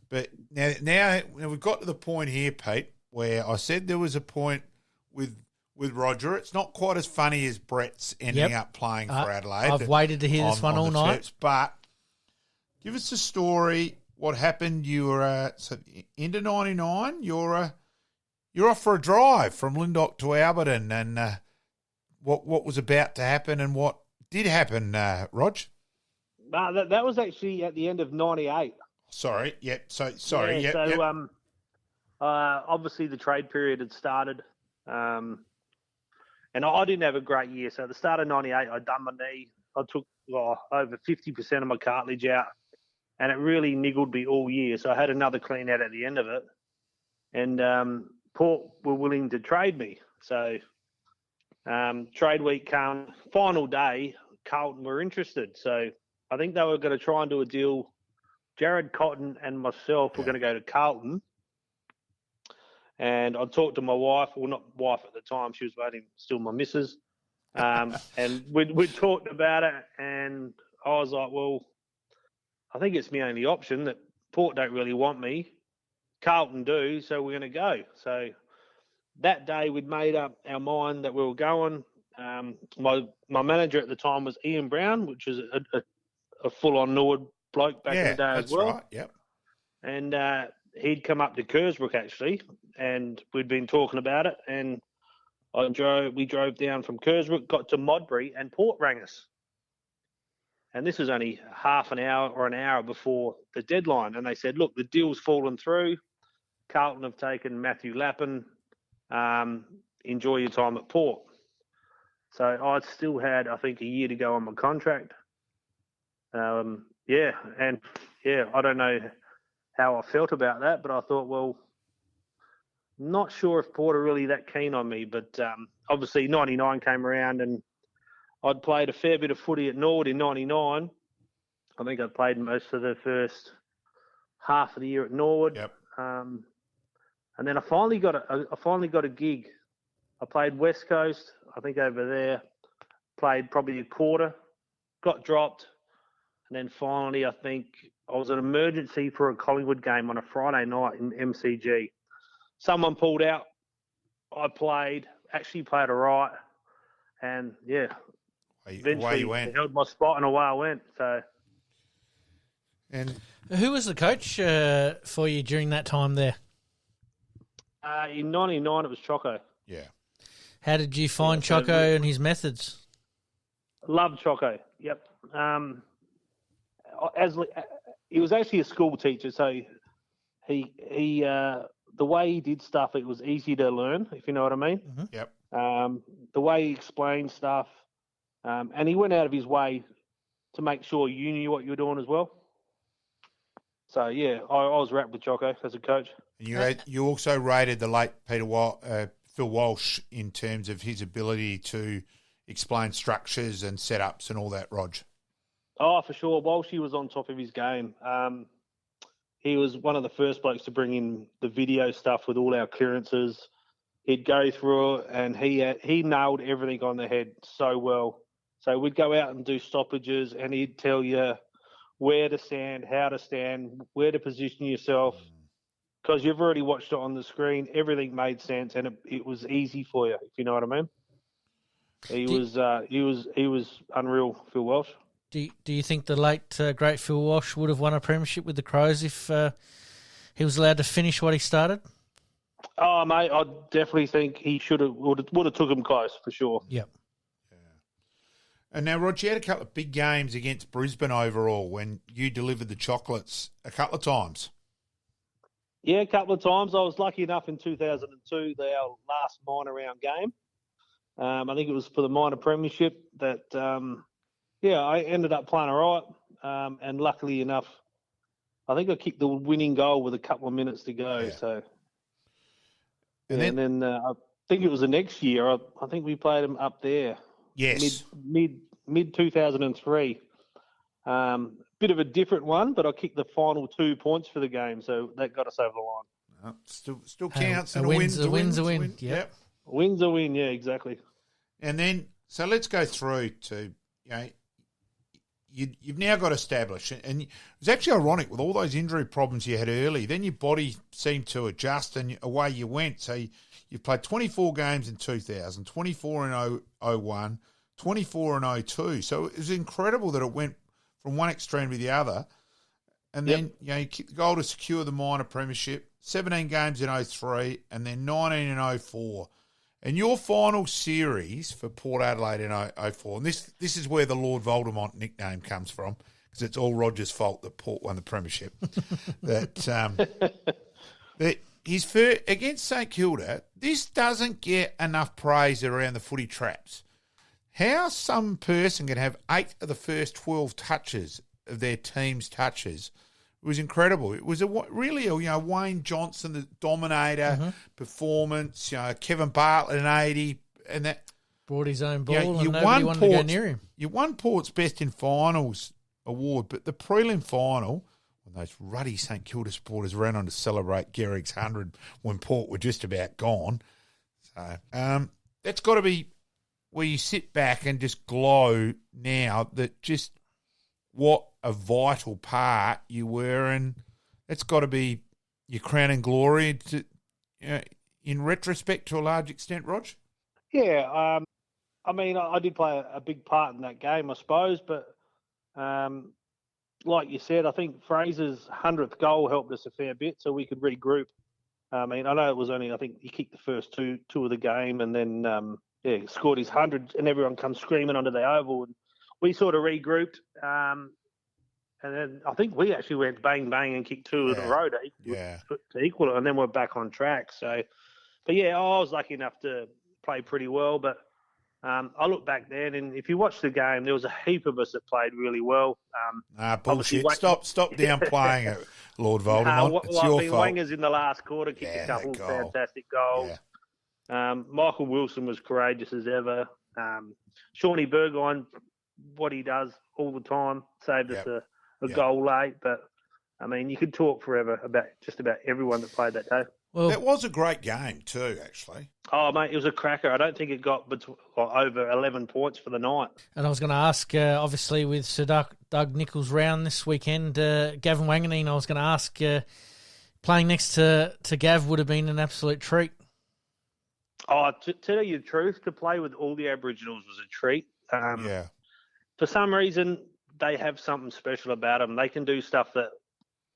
But now we've got to the point here, Pete, where I said there was a point with Roger. It's not quite as funny as Brett's ending up playing for Adelaide. I've waited to hear this one all night. Tips, but give us a story. What happened? You were into 99. You're off for a drive from Lyndoch to Alberton, and what was about to happen and what did happen, Rog? That was actually at the end of 98. Sorry. Yep. Obviously the trade period had started, and I didn't have a great year. So at the start of 98, I done my knee. I took over 50% of my cartilage out, and it really niggled me all year. So I had another clean out at the end of it, and Port were willing to trade me. So trade week come, final day, Carlton were interested. So I think they were going to try and do a deal. Jared Cotton and myself were going to go to Carlton, and I talked to my wife, well, not wife at the time, she was waiting, still my missus, and we talked about it, and I was like, well, I think it's my only option, that Port don't really want me, Carlton do, so we're going to go. So that day we'd made up our mind that we were going. My manager at the time was Ian Brown, which is a full-on Norwood bloke back in the day as well. Right. Yep. And he'd come up to Kersbrook actually, and we'd been talking about it. And we drove down from Kersbrook, got to Modbury, and Port rang us. And this was only half an hour or an hour before the deadline. And they said, look, the deal's fallen through. Carlton have taken Matthew Lappin. Enjoy your time at Port. So I still had, I think, a year to go on my contract. I don't know how I felt about that, but I thought, well, not sure if Port are really that keen on me. But obviously 99 came around and I'd played a fair bit of footy at Norwood in 99. I think I played most of the first half of the year at Norwood. Yep. And then I finally got a gig. I played West Coast, I think over there, played probably a quarter, got dropped. And then finally, I think I was an emergency for a Collingwood game on a Friday night in MCG. Someone pulled out. I actually played all right. And, eventually I held my spot and away I went. So, and who was the coach for you during that time there? In 99, it was Choco. Yeah. How did you find Choco and his methods? Love Choco. Yep. He was actually a school teacher, so he the way he did stuff, it was easy to learn, if you know what I mean. Mm-hmm. Yep. The way he explained stuff, and he went out of his way to make sure you knew what you were doing as well. So yeah, I was wrapped with Choco as a coach. And you also rated the late Phil Walsh in terms of his ability to explain structures and setups and all that, Rog. Oh, for sure. Walshy was on top of his game. He was one of the first blokes to bring in the video stuff with all our clearances. He'd go through it, and he nailed everything on the head so well. So we'd go out and do stoppages, and he'd tell you where to stand, how to stand, where to position yourself. Because you've already watched it on the screen, everything made sense, and it was easy for you, if you know what I mean. He was unreal, Phil Walsh. Do you think the late great Phil Walsh would have won a premiership with the Crows if he was allowed to finish what he started? Oh, mate, I definitely think he would have took him close for sure. Yep. Yeah. And now, Rog, you had a couple of big games against Brisbane overall when you delivered the chocolates a couple of times. Yeah, a couple of times. I was lucky enough in 2002, our last minor round game. I think it was for the minor premiership that, I ended up playing all right. And luckily enough, I think I kicked the winning goal with a couple of minutes to go. Yeah. So, and then I think it was the next year. I think we played them up there. Yes. Mid 2003. Bit of a different one, but I kicked the final 2 points for the game, so that got us over the line. Still counts. And a win's a win. Yep. A win's a win, yeah, exactly. And then, so let's go through to, you've now got established, and it was actually ironic with all those injury problems you had early. Then your body seemed to adjust, and away you went. So you've played 24 games in 2000, 24 in 01, 24 in 02. So it was incredible that it went from one extreme to the other. And then, you kicked the goal to secure the minor premiership, 17 games in 03, and then 19 in 04. And your final series for Port Adelaide in 04, and this is where the Lord Voldemort nickname comes from, because it's all Roger's fault that Port won the premiership. that his first, against St Kilda, this doesn't get enough praise around the footy traps. How some person can have 8 of the first 12 touches of their team's touches was incredible. It was really a Wayne Johnson, the dominator performance. Kevin Bartlett an 80, and that brought his own ball, and nobody wanted to go near him. You won Port's Best in Finals award, but the prelim final, when those ruddy St Kilda supporters ran on to celebrate Gehrig's 100 when Port were just about gone. So that's got to be where you sit back and just glow now that just what a vital part you were, and it's got to be your crowning glory. in retrospect to a large extent, Rog? Yeah, I mean, I did play a big part in that game, I suppose, but like you said, I think Fraser's 100th goal helped us a fair bit so we could regroup. I mean, I know it was only, I think he kicked the first two of the game and then, scored his 100 and everyone comes screaming onto the oval. And we sort of regrouped. And then I think we actually went bang, bang and kicked two in a row to equal it. And then we're back on track. So, but yeah, I was lucky enough to play pretty well. But I look back then, and if you watch the game, there was a heap of us that played really well. Bullshit. Stop downplaying it, Lord Voldemort. It's your fault. Wangers in the last quarter kicked a couple of fantastic goals. Yeah. Michael Wilson was courageous as ever. Shawnee Burgoyne, what he does all the time, saved us a goal late. But, I mean, you could talk forever about just about everyone that played that day. Well, that was a great game too, actually. Oh, mate, it was a cracker. I don't think it got over 11 points for the night. And I was going to ask, obviously, with Sir Doug Nicholls' round this weekend, Gavin Wanganeen, I was going to ask, playing next to Gav would have been an absolute treat. Oh, to tell you the truth, to play with all the Aboriginals was a treat. For some reason, they have something special about them. They can do stuff that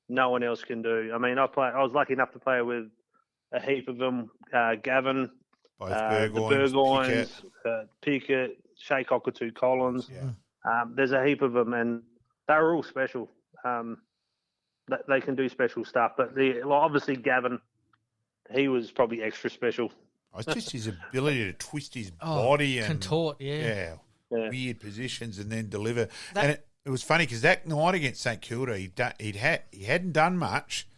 no one else can do. I mean, I was lucky enough to play with a heap of them. Gavin, both Burgoynes, Pickett, Shea Cockatoo Collins. Yeah. There's a heap of them, and they're all special. They can do special stuff. But obviously Gavin, he was probably extra special. It's just his ability to twist his body and contort, weird positions and then deliver. And it was funny because that night against St Kilda, he hadn't done much,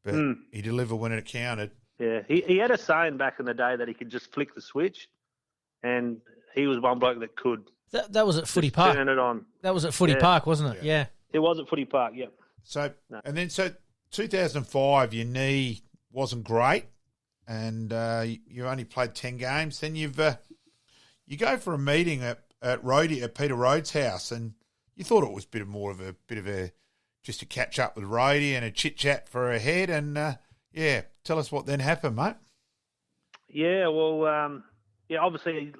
but he delivered when it counted. Yeah, he had a saying back in the day that he could just flick the switch, and he was one bloke that could. That was at Footy Park. Turn it on. That was at Footy Park, wasn't it? Yeah. It was at Footy Park. Yep. So 2005, your knee wasn't great, and you only played 10 games. Then you go for a meeting at Peter Rhodes' house, and you thought it was a bit of a just to catch up with Rhodey and a chit chat for a head, and tell us what then happened, mate. Yeah, well, obviously,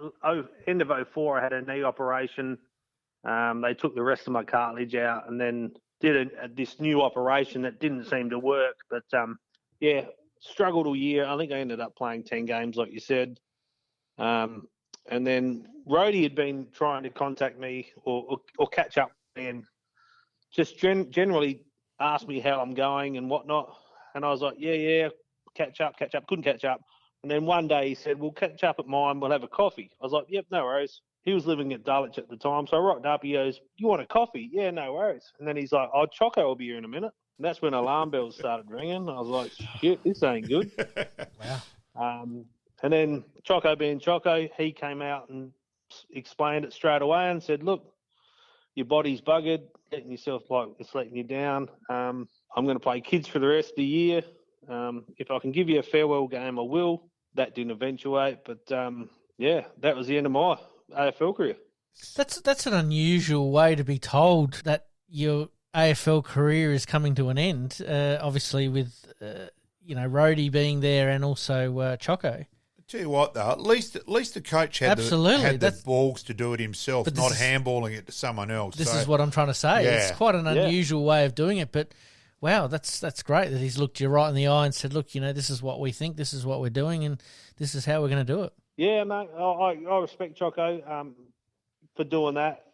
end of 2004, I had a knee operation. They took the rest of my cartilage out, and then did this new operation that didn't seem to work. But struggled all year. I think I ended up playing 10 games, like you said. And then Rhodey had been trying to contact me or catch up and just generally ask me how I'm going and whatnot. And I was like, catch up. Couldn't catch up. And then one day he said, we'll catch up at mine. We'll have a coffee. I was like, yep, no worries. He was living at Dulwich at the time. So I rocked up. He goes, you want a coffee? Yeah, no worries. And then he's like, Choco will be here in a minute. And that's when alarm bells started ringing. I was like, shit, this ain't good. Wow. And then Choco being Choco, he came out and explained it straight away and said, look, your body's buggered, letting yourself like it's letting you down. I'm going to play kids for the rest of the year. If I can give you a farewell game, I will. That didn't eventuate, but that was the end of my AFL career. That's an unusual way to be told that your AFL career is coming to an end. Obviously, with Rhodey being there and also Choco. Tell you what, though, at least the coach had the balls to do it himself, not handballing it to someone else. This is what I'm trying to say. Yeah. It's quite an unusual way of doing it, but wow, that's great that he's looked you right in the eye and said, look, this is what we think, this is what we're doing, and this is how we're going to do it. Yeah, mate, I respect Choco for doing that.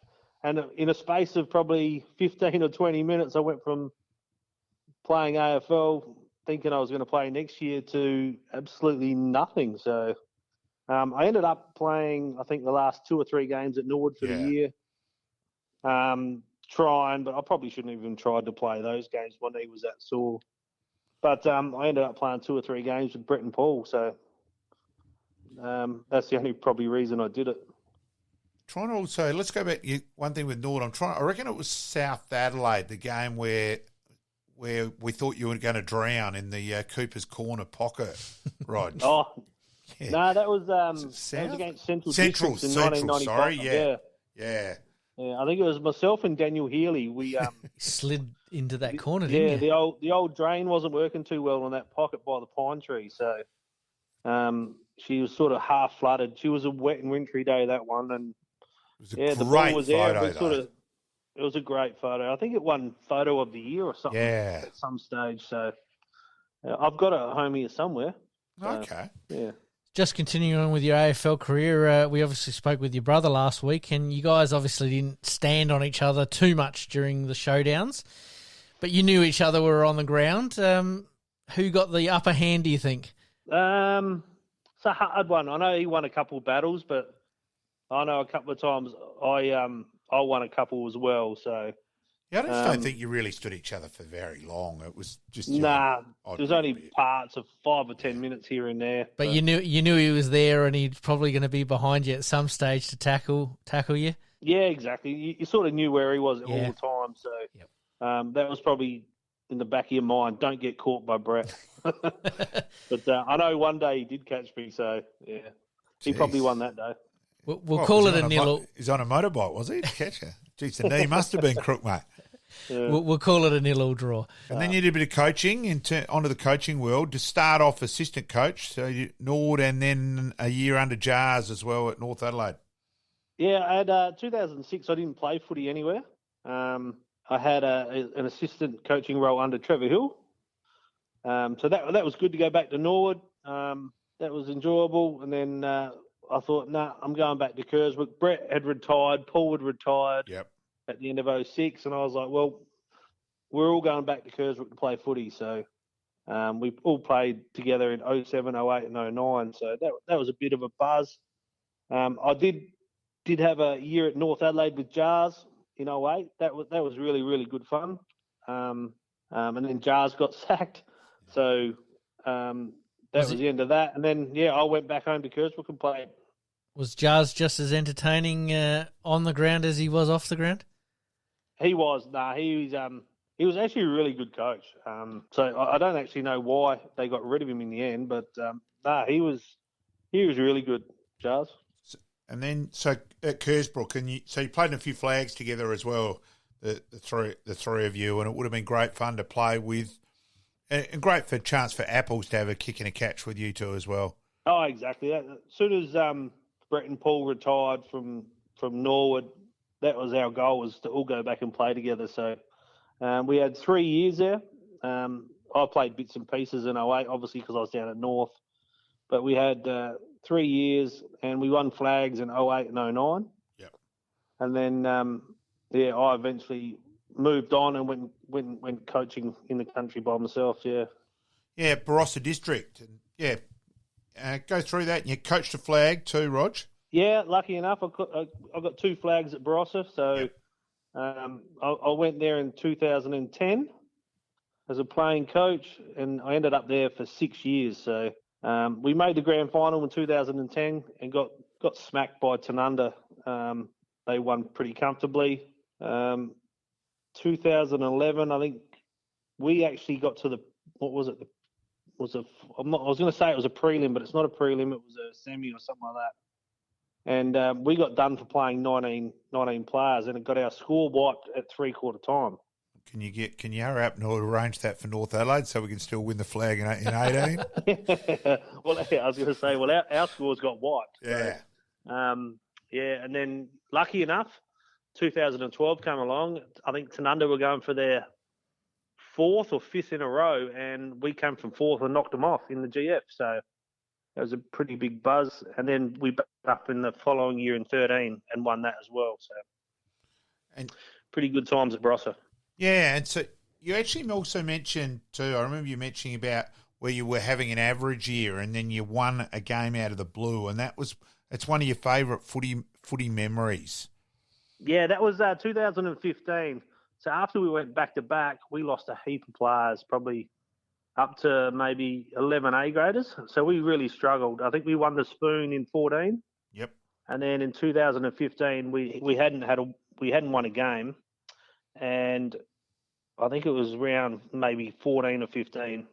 And in a space of probably 15 or 20 minutes, I went from playing AFL thinking I was going to play next year to absolutely nothing. So I ended up playing, I think, the last 2 or 3 games at Norwood for the year. Trying, but I probably shouldn't have even tried to play those games. My knee was that sore. But I ended up playing 2 or 3 games with Brett and Paul. So that's the only probably reason I did it. Trying to also, let's go back one thing with Norwood. I reckon it was South Adelaide, the game where we thought you were going to drown in the Cooper's Corner pocket, Rog. No, that was against Central Districts in 1995. Sorry, yeah. Yeah, I think it was myself and Daniel Healy. We slid into that corner, didn't you? The old drain wasn't working too well on that pocket by the pine tree. So She was sort of half flooded. She was a wet and wintry day, that one, and it was a the great ball was photo, there, but though. it was a great photo. I think it won Photo of the Year or something at some stage. So I've got it at home here somewhere. So, okay. Yeah. Just continuing on with your AFL career, we obviously spoke with your brother last week, and you guys obviously didn't stand on each other too much during the showdowns, but you knew each other were on the ground. Who got the upper hand, do you think? It's a hard one. I know he won a couple of battles, but I know a couple of times I won a couple as well. So yeah, I just don't think you really stood each other for very long. It was just there was only parts of 5 or 10 minutes here and there. But you knew he was there, and he's probably going to be behind you at some stage to tackle you. Yeah, exactly. You sort of knew where he was all the time. So that was probably in the back of your mind. Don't get caught by Brett. But I know one day he did catch me. So yeah, he probably won that day. We'll call it a nil. He's on a motorbike, was he? To catch her. Jeez, the knee must have been crook, mate. Yeah. We'll call it a 0-0 draw. And then you did a bit of coaching onto the coaching world to start off assistant coach, so Norwood, and then a year under Jars as well at North Adelaide. Yeah, I had 2006. I didn't play footy anywhere. I had an assistant coaching role under Trevor Hill. So that was good to go back to Norwood. That was enjoyable. And then I thought, I'm going back to Kerswick. Brett had retired. Paul had retired at the end of 2006. And I was like, well, we're all going back to Kerswick to play footy. So we all played together in 2007, 2008 and 2009. So that was a bit of a buzz. I did have a year at North Adelaide with Jars in 2008. That was really, really good fun. And then Jars got sacked. So that was the end of that. And then, I went back home to Kerswick and played. Was Jars just as entertaining on the ground as he was off the ground? He was. He was actually a really good coach. So I don't actually know why they got rid of him in the end, but he was really good, Jars. And then, so at Kersbrook, so you played in a few flags together as well, the three of you, and it would have been great fun to play with, and great for a chance for Apples to have a kick and a catch with you two as well. Oh, exactly. As soon as Brett and Paul retired from Norwood, that was our goal, was to all go back and play together. So we had 3 years there. I played bits and pieces in 2008, obviously because I was down at North, but we had 3 years, and we won flags in 2008 and 2009. Yep. And then, I eventually moved on and went coaching in the country by myself. Yeah. Yeah, Barossa District. Yeah. Go through that. And you coached a flag too, Rog? Yeah, lucky enough, I got 2 flags at Barossa. So I went there in 2010 as a playing coach, and I ended up there for 6 years. So we made the grand final in 2010 and got smacked by Tanunda. They won pretty comfortably. 2011, I think we actually got to I was going to say it was a prelim, but it's not a prelim. It was a semi or something like that. And we got done for playing 19 players, and it got our score wiped at 3/4 time. Can you hurry up and arrange that for North Adelaide so we can still win the flag in 18? Well, I was going to say, our scores got wiped. Yeah. So, and then lucky enough, 2012 came along. I think Tanunda were going for their 4th or 5th in a row, and we came from 4th and knocked them off in the GF. So that was a pretty big buzz. And then we backed up in the following year in 13 and won that as well. So, and pretty good times at Barossa. Yeah, and so you actually also mentioned too, I remember you mentioning about where you were having an average year and then you won a game out of the blue, and it's one of your favourite footy memories. Yeah, that was 2015. So after we went back-to-back, we lost a heap of players, probably up to maybe 11 A graders. So we really struggled. I think we won the Spoon in 14. Yep. And then in 2015, we hadn't won a game. And I think it was around maybe 14 or 15.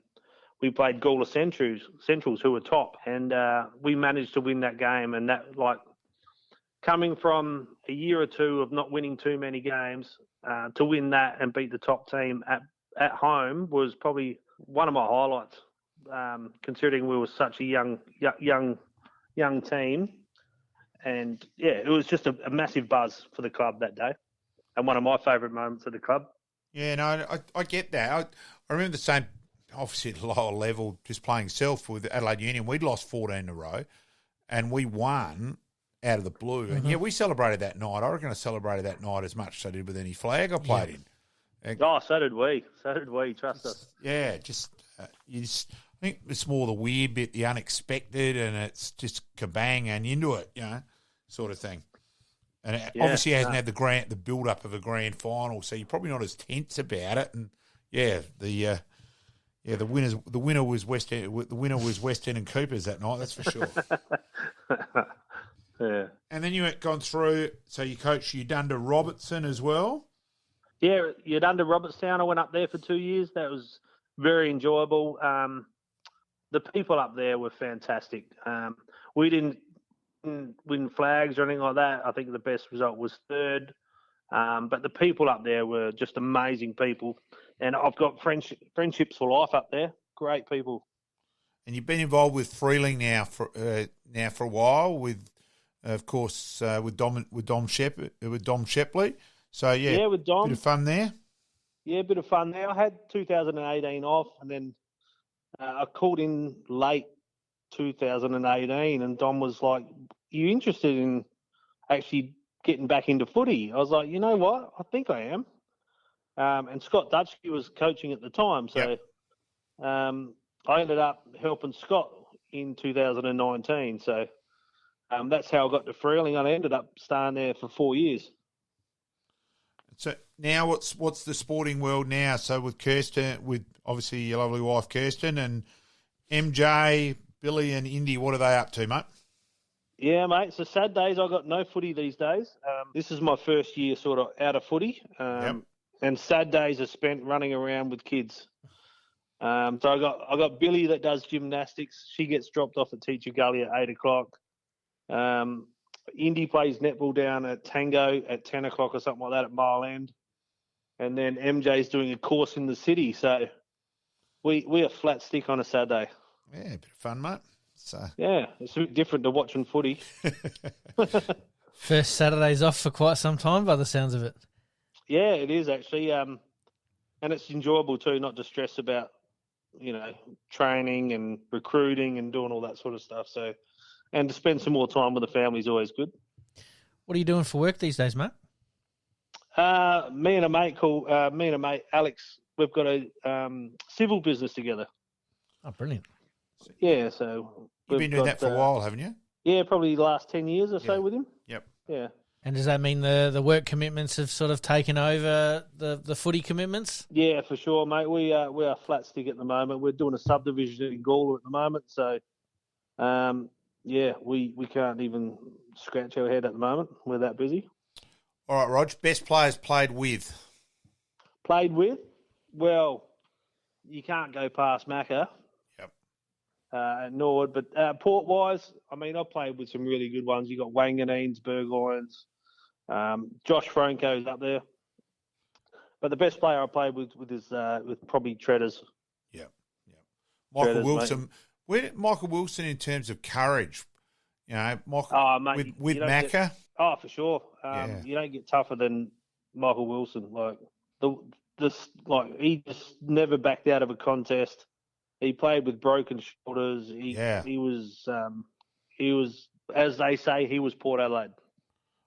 We played Gawler Centrals, who were top, and we managed to win that game. And that, coming from a year or two of not winning too many games, to win that and beat the top team at home was probably one of my highlights considering we were such a young team. And, yeah, it was just a massive buzz for the club that day and one of my favourite moments of the club. Yeah, no, I get that. I remember the same, obviously at a lower level, just playing self with Adelaide Union. We'd lost 14 in a row and we won out of the blue. And, yeah, we celebrated that night. I reckon I celebrated that night as much as I did with any flag I played in. So did we. Trust us. Yeah, I think it's more the weird bit, the unexpected, and it's just kabang and into it, sort of thing. And it obviously hasn't had the build up of a grand final, so you're probably not as tense about it. And the winner was West End and Coopers that night. That's for sure. Yeah. And then you had gone through. So you coached Udunda Robertson as well. Yeah, Udunda Robertstown. I went up there for 2 years. That was very enjoyable. The people up there were fantastic. We didn't win flags or anything like that. I think the best result was third. But the people up there were just amazing people. And I've got friendships for life up there. Great people. And you've been involved with Freeling now for a while, with with Dom Shepley. So with Dom, bit of fun there. Yeah, a bit of fun there. I had 2018 off, and then I called in late 2018, and Dom was like, "You interested in actually getting back into footy?" I was like, "You know what? I think I am." And Scott Dutchke was coaching at the time, so I ended up helping Scott in 2019. So that's how I got to Freeling. I ended up staying there for 4 years. So now, what's the sporting world now? So with Kirsten, with obviously your lovely wife Kirsten, and MJ, Billy, and Indy, what are they up to, mate? Yeah, mate. So sad days. I got no footy these days. This is my first year sort of out of footy, and sad days are spent running around with kids. So I got Billy that does gymnastics. She gets dropped off at Teacher Gully at 8:00. Indy plays netball down at Tango at 10 o'clock or something like that at Mile End. And then MJ's doing a course in the city. So we are flat stick on a Saturday. Yeah, a bit of fun, mate. So yeah, it's a bit different to watching footy. First Saturday's off for quite some time by the sounds of it. Yeah, it is actually. And it's enjoyable too, not to stress about, training and recruiting and doing all that sort of stuff. So, and to spend some more time with the family is always good. What are you doing for work these days, mate? Me and a mate Alex, we've got a civil business together. Oh, brilliant. Yeah, so you've been doing that for a while, haven't you? Yeah, probably the last 10 years or so with him. Yep. Yeah. And does that mean the work commitments have sort of taken over the footy commitments? Yeah, for sure, mate. We are flat stick at the moment. We're doing a subdivision in Gawler at the moment, so we can't even scratch our head at the moment. We're that busy. All right, Rog. Best players played with? Played with? Well, you can't go past Macca. Yep. At Norwood, but Port-wise, I mean, I played with some really good ones. You got Wanganines, Burgoynes, Josh Franco's up there. But the best player I played with is probably Treaders. Yep. Michael Treaders, Wilson. Mate. Where did Michael Wilson in terms of courage? Michael with Macca. For sure. You don't get tougher than Michael Wilson. He just never backed out of a contest. He played with broken shoulders. He was, as they say, he was Port Adelaide.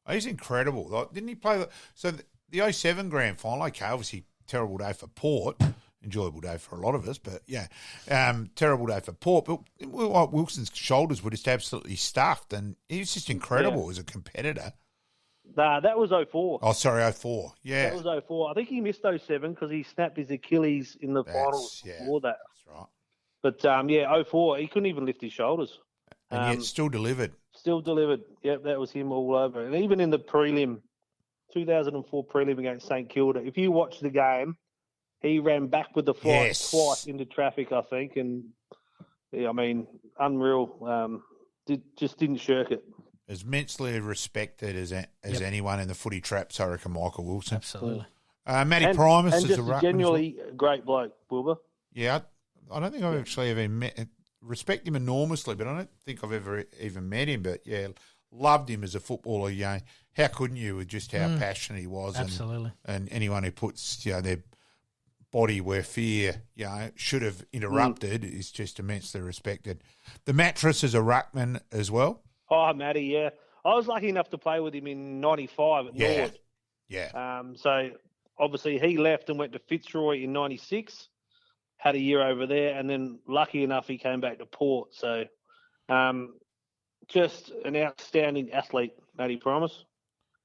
Oh, he's incredible. Didn't he play? So the 07 grand final, okay, obviously terrible day for Port. Enjoyable day for a lot of us, but terrible day for Port. But Wilson's shoulders were just absolutely stuffed, and he was just incredible as a competitor. Nah, that was 04. Oh, sorry, 04. Yeah. That was 04. I think he missed 07 because he snapped his Achilles in the finals before that. That's right. But, 04, he couldn't even lift his shoulders. And yet still delivered. Still delivered. Yep, that was him all over. And even in the prelim, 2004 prelim against St Kilda, if you watch the game, he ran back with the flight twice into traffic, I think. And, unreal. Just didn't shirk it. As immensely respected as anyone in the footy traps, I reckon, Michael Wilson. Absolutely. Matty Primus is a genuinely great bloke, Wilbur. Yeah, I don't think I've actually ever respect him enormously, but I don't think I've ever even met him. But yeah, loved him as a footballer. You know, how couldn't you with just how passionate he was? Absolutely. And anyone who puts their body where fear should have interrupted is just immensely respected. The mattress is a ruckman as well. Oh, Matty, yeah. I was lucky enough to play with him in '95 at Norwood. Yeah. So obviously he left and went to Fitzroy in '96. Had a year over there, and then lucky enough he came back to Port. So just an outstanding athlete, Matty Promise.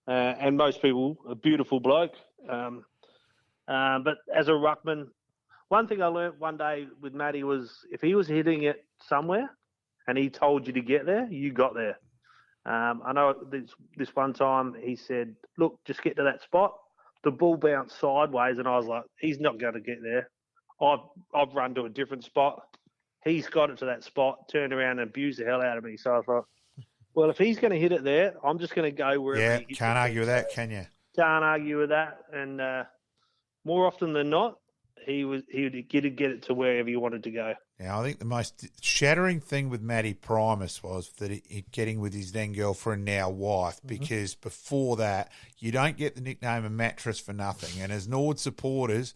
And most people, a beautiful bloke. But as a ruckman, one thing I learnt one day with Matty was if he was hitting it somewhere and he told you to get there, you got there. I know this one time he said, look, just get to that spot. The ball bounced sideways, and I was like, he's not going to get there. I've run to a different spot. He's got it to that spot, turned around and abused the hell out of me. So I thought, well, if he's going to hit it there, I'm just going to go wherever he hits can't argue with that, can you? Can't argue with that. And more often than not, he would get it to wherever he wanted to go. Now, I think the most shattering thing with Matty Primus was that he getting with his then girlfriend, now wife, because before that, you don't get the nickname of mattress for nothing. And as Norwood supporters,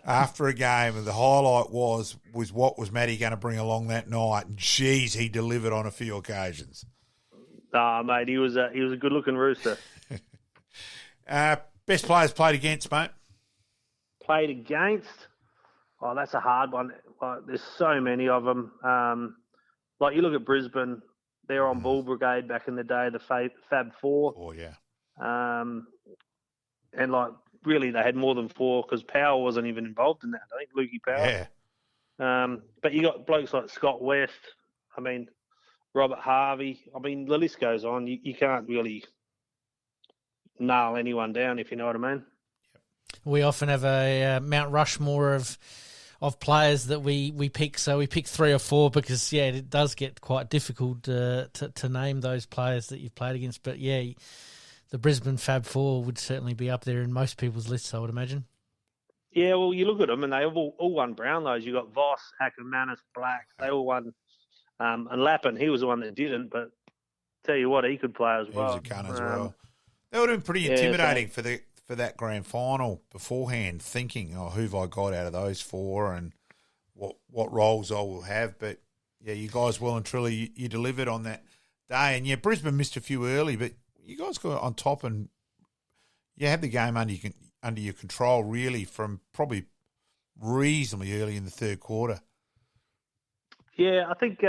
after a game, the highlight was what was Matty going to bring along that night? And geez, he delivered on a few occasions. Mate, he was a good-looking rooster. Best players played against, mate? Played against? Oh, that's a hard one. There's so many of them. Like you look at Brisbane, they're on Bull Brigade back in the day, the Fab Four. Oh, yeah. And really they had more than four because Powell wasn't even involved in that. I think Lukey Powell. Yeah. But you got blokes like Scott West. I mean, Robert Harvey. I mean, the list goes on. You can't really nail anyone down, if you know what I mean. We often have a Mount Rushmore of players that we pick. So we pick 3 or 4 because, it does get quite difficult to name those players that you've played against. But, the Brisbane Fab Four would certainly be up there in most people's lists, I would imagine. Yeah, well, you look at them and they all won Brownlows. You got Voss, Ackermanis, Black. They all won. And Lappin, he was the one that didn't. But tell you what, he could play as well. He was a gun as well. They were doing pretty intimidating for that grand final beforehand, thinking, who've I got out of those 4 and what roles I will have. But, you guys well and truly, you delivered on that day. And, Brisbane missed a few early, but you guys got on top and you had the game under your control, really, from probably reasonably early in the third quarter. Yeah, I think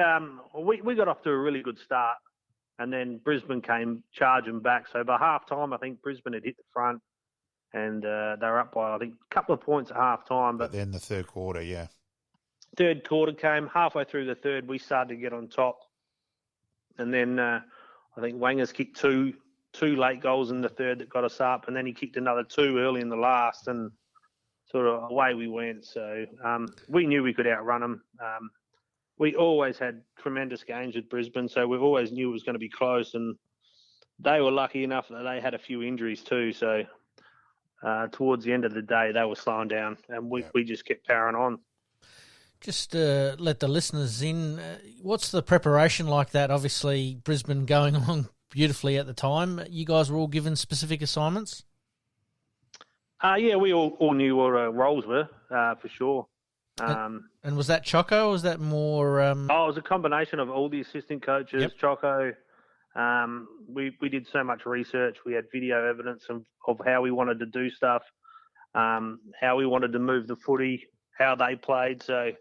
we got off to a really good start, and then Brisbane came charging back. So by half-time, I think Brisbane had hit the front. And they were up by, I think, a couple of points at half-time. But then the third quarter, Third quarter came. Halfway through the third, we started to get on top. And then I think Wangers kicked two late goals in the third that got us up. And then he kicked another 2 early in the last. And sort of away we went. So we knew we could outrun them. We always had tremendous games with Brisbane. So we always knew it was going to be close. And they were lucky enough that they had a few injuries too. So... towards the end of the day, they were slowing down, and we just kept powering on. Just let the listeners in. What's the preparation like that? Obviously, Brisbane going along beautifully at the time. You guys were all given specific assignments? We all knew what our roles were, for sure. And was that Choco, or was that more... it was a combination of all the assistant coaches, Yep. Choco. We did so much research. We had video evidence of how we wanted to do stuff, how we wanted to move the footy, how they played. So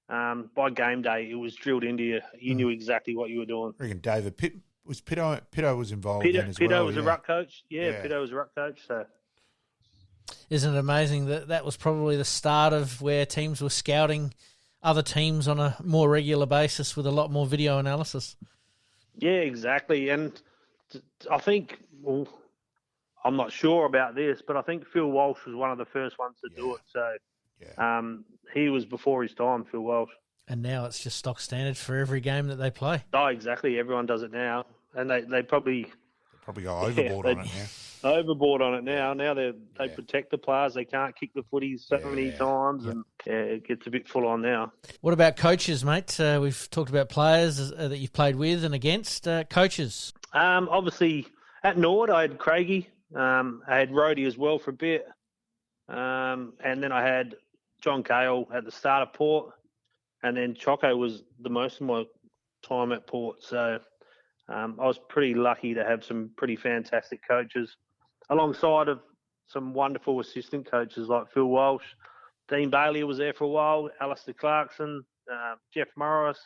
by game day, it was drilled into you. You knew exactly what you were doing. I reckon David Pitto was involved Pitto as well. Was a ruck coach. Yeah, Pitto was a ruck coach. So. Isn't it amazing that was probably the start of where teams were scouting other teams on a more regular basis with a lot more video analysis? Yeah, exactly. And I think, I'm not sure about this, but I think Phil Walsh was one of the first ones to do it. So he was before his time, Phil Walsh. And now it's just stock standard for every game that they play. Oh, exactly. Everyone does it now. And they probably probably go overboard on it now. Overboard on it now. Now they protect the players. They can't kick the footies so many times, and it gets a bit full on now. What about coaches, mate? We've talked about players that you've played with and against. Coaches? Obviously, at Norwood, I had Craigie. I had Rhodey as well for a bit. And then I had John Cale at the start of Port. And then Choco was the most of my time at Port. So I was pretty lucky to have some pretty fantastic coaches alongside of some wonderful assistant coaches like Phil Walsh. Dean Bailey was there for a while, Alistair Clarkson, Jeff Morris.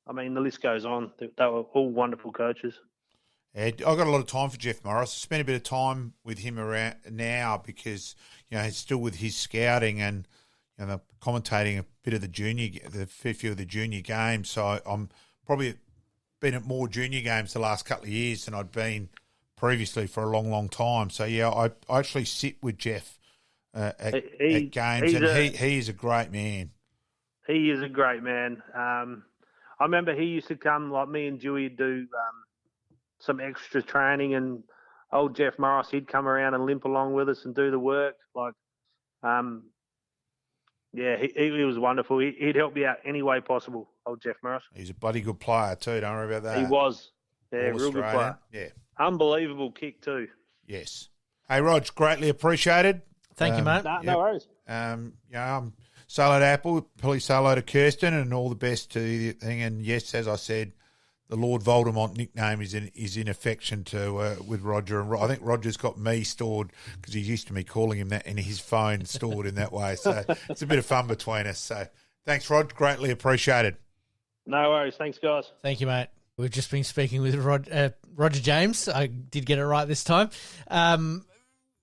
I mean, the list goes on. They were all wonderful coaches. Yeah, I've got a lot of time for Jeff Morris. I spent a bit of time with him around now because, he's still with his scouting and, commentating a bit of the fair few of the junior games. So I'm probably been at more junior games the last couple of years than I'd been previously for a long, long time. So, I actually sit with Jeff at games, and he is a great man. He is a great man. I remember he used to come, like me and Dewey do some extra training, and old Jeff Morris, he'd come around and limp along with us and do the work. He was wonderful. He'd help you out any way possible, old Jeff Morris. He's a bloody good player too, don't worry about that. He was. Yeah, All real good player. Yeah. Unbelievable kick too. Yes. Hey, Rog, greatly appreciated. Thank you, mate. No worries. I'm solo to Apple, probably solo to Kirsten, and all the best to the thing. And yes, as I said, the Lord Voldemort nickname is in affection to with Roger, and I think Roger's got me stored because he's used to me calling him that in his phone, stored in that way. So it's a bit of fun between us. So thanks, Rod. Greatly appreciated. No worries. Thanks, guys. Thank you, mate. We've just been speaking with Roger James. I did get it right this time.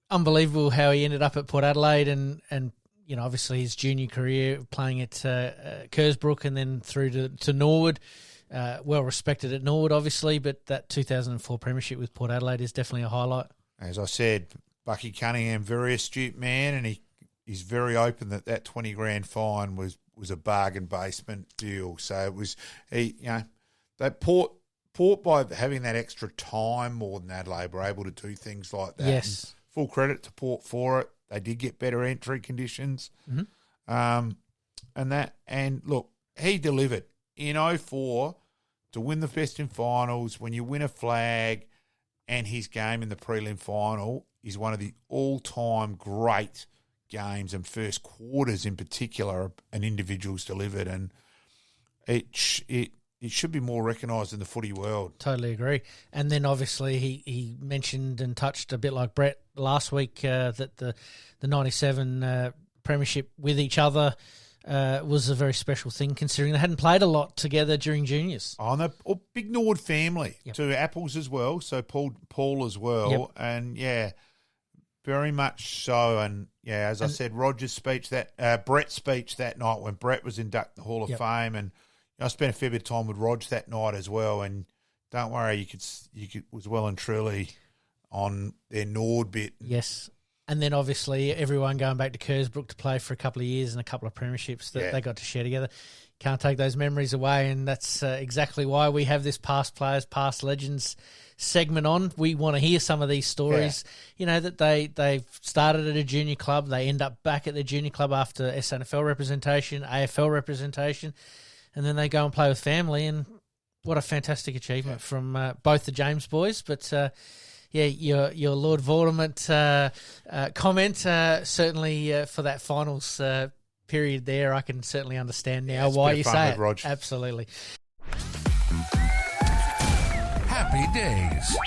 Unbelievable how he ended up at Port Adelaide and obviously his junior career playing at Kersbrook and then through to Norwood. Well respected at Norwood, obviously, but that 2004 Premiership with Port Adelaide is definitely a highlight. As I said, Bucky Cunningham, very astute man, and he's very open that 20 grand fine was a bargain basement deal. So it was that Port by having that extra time more than Adelaide were able to do things like that. Yes, and full credit to Port for it. They did get better entry conditions, and look, he delivered. In 2004, to win the best in finals, when you win a flag and his game in the prelim final is one of the all-time great games, and first quarters in particular, an individual's delivered, and it should be more recognised in the footy world. Totally agree. And then obviously he mentioned and touched a bit like Brett last week that the 97 Premiership with each other was a very special thing, considering they hadn't played a lot together during juniors. Oh, and a big Norwood family, to Apples as well, so Paul as well, and very much so. And as I said, Roger's speech Brett's speech that night when Brett was inducted in the Hall of Fame, and I spent a fair bit of time with Rog that night as well. And don't worry, you could was well and truly on their Nord bit. Yes. And then obviously everyone going back to Kersbrook to play for a couple of years and a couple of premierships that they got to share together. Can't take those memories away, and that's exactly why we have this Past Players, Past Legends segment on. We want to hear some of these stories, that they've started at a junior club, they end up back at their junior club after SANFL representation, AFL representation, and then they go and play with family, and what a fantastic achievement from both the James boys, but... your Lord Voldemort comment, certainly for that finals period there, I can certainly understand now why you say it. Rog. Absolutely. Happy days.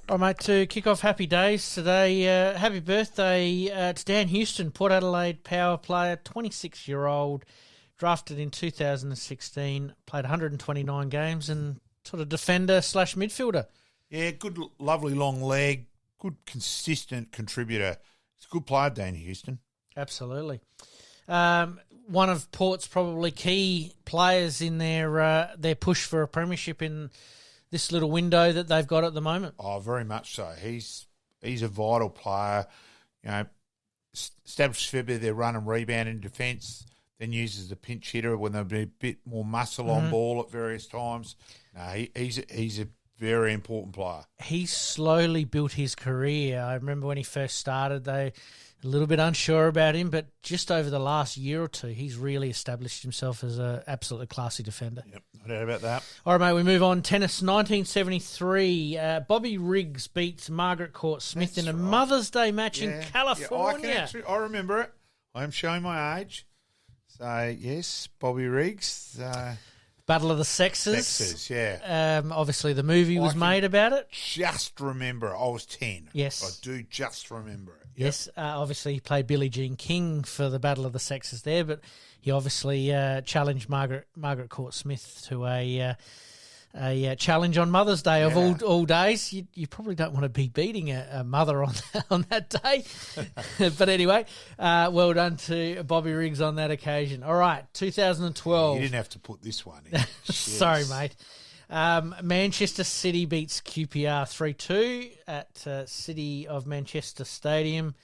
All right, mate, to kick off Happy Days today, happy birthday to Dan Houston, Port Adelaide power player, 26-year-old, drafted in 2016, played 129 games and sort of defender/midfielder. Yeah, good, lovely long leg, good consistent contributor. He's a good player, Dan Houston. Absolutely. One of Port's probably key players in their push for a premiership in this little window that they've got at the moment. Oh, very much so. He's a vital player. Established fair bit of their run and rebound in defence. been used as a pinch hitter when there'll be a bit more muscle on ball at various times. No, he's a very important player. He's slowly built his career. I remember when he first started, they a little bit unsure about him, but just over the last year or two, he's really established himself as an absolutely classy defender. Yep, no doubt about that. All right, mate, we move on. Tennis, 1973. Bobby Riggs beats Margaret Court Smith in a Mother's Day match in California. Yeah, I remember it. I am showing my age. So, yes, Bobby Riggs. Battle of the Sexes. Sexes, yeah. Obviously, the movie was made about it. Just remember, I was 10. Yes. I do just remember it. Yep. Yes, obviously he played Billie Jean King for the Battle of the Sexes there, but he obviously challenged Margaret Court Smith to a challenge on Mother's Day of all days. You probably don't want to be beating a mother on that day. But anyway, well done to Bobby Riggs on that occasion. All right, 2012. You didn't have to put this one in. Sorry, mate. Manchester City beats QPR 3-2 at City of Manchester Stadium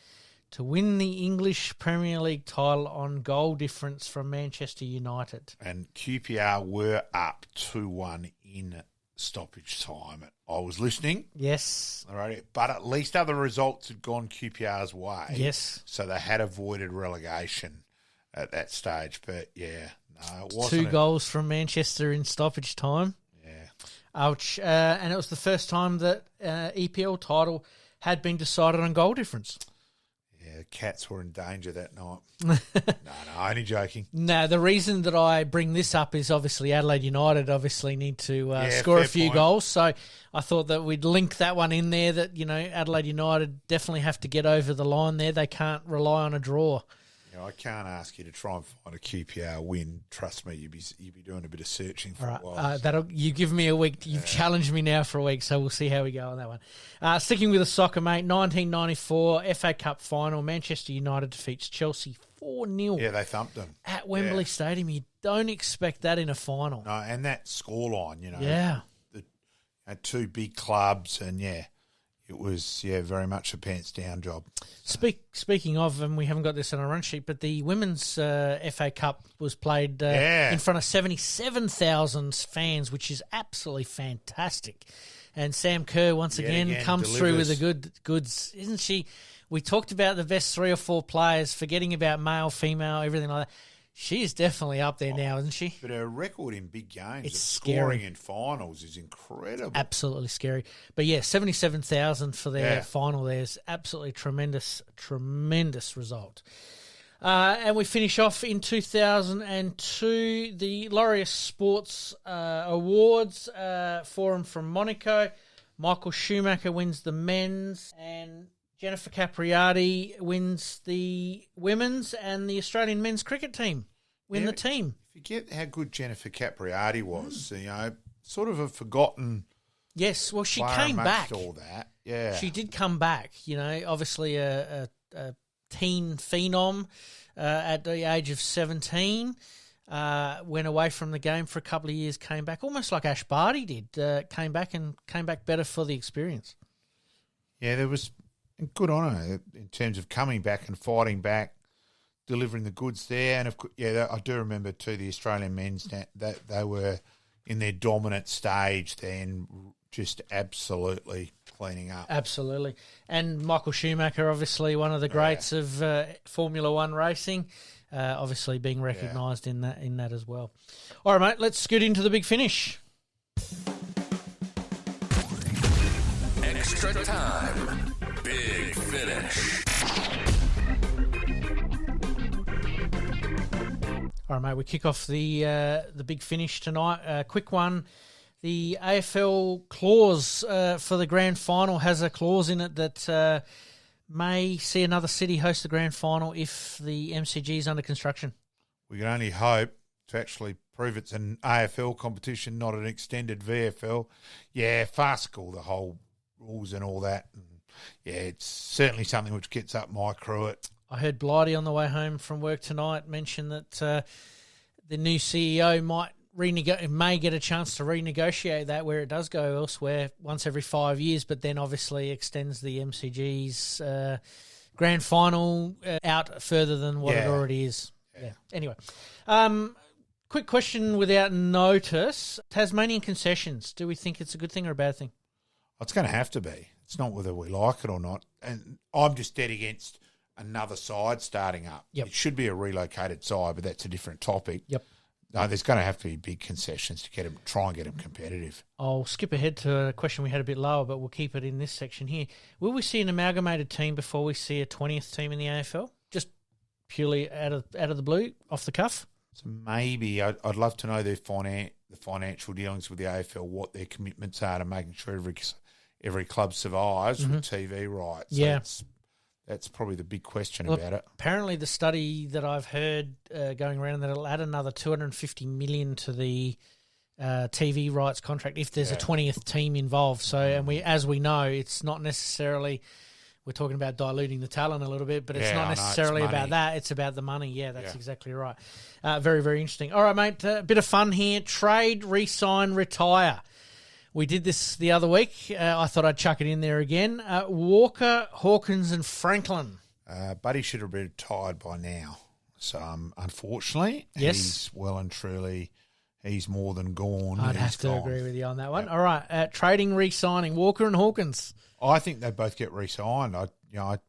to win the English Premier League title on goal difference from Manchester United. And QPR were up 2-1 in stoppage time. I was listening. Yes. All right, but at least other results had gone QPR's way. Yes. So they had avoided relegation at that stage. But, yeah, no, it wasn't. 2 goals from Manchester in stoppage time. Ouch. And it was the first time that EPL title had been decided on goal difference. Yeah, the Cats were in danger that night. No, only joking. No, the reason that I bring this up is obviously Adelaide United obviously need to score a few goals. So I thought that we'd link that one in there that, Adelaide United definitely have to get over the line there. They can't rely on a draw. I can't ask you to try and find a QPR win. Trust me, you'd be doing a bit of searching for a while. You give me a week. You've challenged me now for a week, so we'll see how we go on that one. Sticking with the soccer, mate, 1994 FA Cup final, Manchester United defeats Chelsea 4-0. Yeah, they thumped them. At Wembley Stadium. You don't expect that in a final. No, and that scoreline, Yeah. The 2 big clubs, and it was, very much a pants-down job. Speaking of, and we haven't got this on our run sheet, but the Women's FA Cup was played in front of 77,000 fans, which is absolutely fantastic. And Sam Kerr, once again comes delivers through with the goods, isn't she? We talked about the best 3 or 4 players, forgetting about male, female, everything like that. She is definitely up there now, isn't she? But her record in big games, it's scoring scary. in finals is incredible. Absolutely scary. But 77,000 for their final there is absolutely tremendous result. And we finish off in 2002, the Laureus Sports Awards Forum from Monaco. Michael Schumacher wins the men's, and Jennifer Capriati wins the women's, and the Australian men's cricket team win the team. Forget how good Jennifer Capriati was. Sort of a forgotten. Yes, well, she came back. All that, yeah, she did come back. Obviously a teen phenom at the age of 17. Went away from the game for a couple of years, came back almost like Ash Barty did. Came back better for the experience. Yeah, there was. And good on her in terms of coming back and fighting back, delivering the goods there. And, of course, I do remember, too, the Australian men's, that they were in their dominant stage then, just absolutely cleaning up. Absolutely. And Michael Schumacher, obviously one of the greats of Formula One racing, obviously being recognised in that as well. All right, mate, let's scoot into the big finish. Extra time. Big finish. All right, mate, we kick off the big finish tonight. Quick one. The AFL clause for the grand final has a clause in it that may see another city host the grand final if the MCG is under construction. We can only hope to actually prove it's an AFL competition, not an extended VFL. Yeah, farcical, the whole rules and all that. And it's certainly something which gets up my cruet. I heard Blighty on the way home from work tonight mention that the new CEO may get a chance to renegotiate that where it does go elsewhere once every 5 years, but then obviously extends the MCG's grand final out further than what it already is. Yeah. Anyway, quick question without notice. Tasmanian concessions, do we think it's a good thing or a bad thing? It's going to have to be. It's not whether we like it or not. And I'm just dead against another side starting up. Yep. It should be a relocated side, but that's a different topic. Yep. No, there's going to have to be big concessions to try and get them competitive. I'll skip ahead to a question we had a bit lower, but we'll keep it in this section here. Will we see an amalgamated team before we see a 20th team in the AFL? Just purely out of the blue, off the cuff? So maybe I'd love to know the financial dealings with the AFL, what their commitments are to making sure every club survives with TV rights. Yeah. So that's probably the big question about it. Apparently the study that I've heard going around, that it'll add another $250 million to the TV rights contract if there's a 20th team involved. So, and as we know, it's not necessarily, we're talking about diluting the talent a little bit, but it's not necessarily about that. It's about the money. Yeah, that's exactly right. Very, very interesting. All right, mate, a bit of fun here. Trade, re-sign, retire. We did this the other week. I thought I'd chuck it in there again. Walker, Hawkins and Franklin. Buddy should have been retired by now. So, unfortunately, he's well and truly, he's more than gone. I'd have to agree with you on that one. All right, trading, re-signing, Walker and Hawkins. I think they both get re-signed. I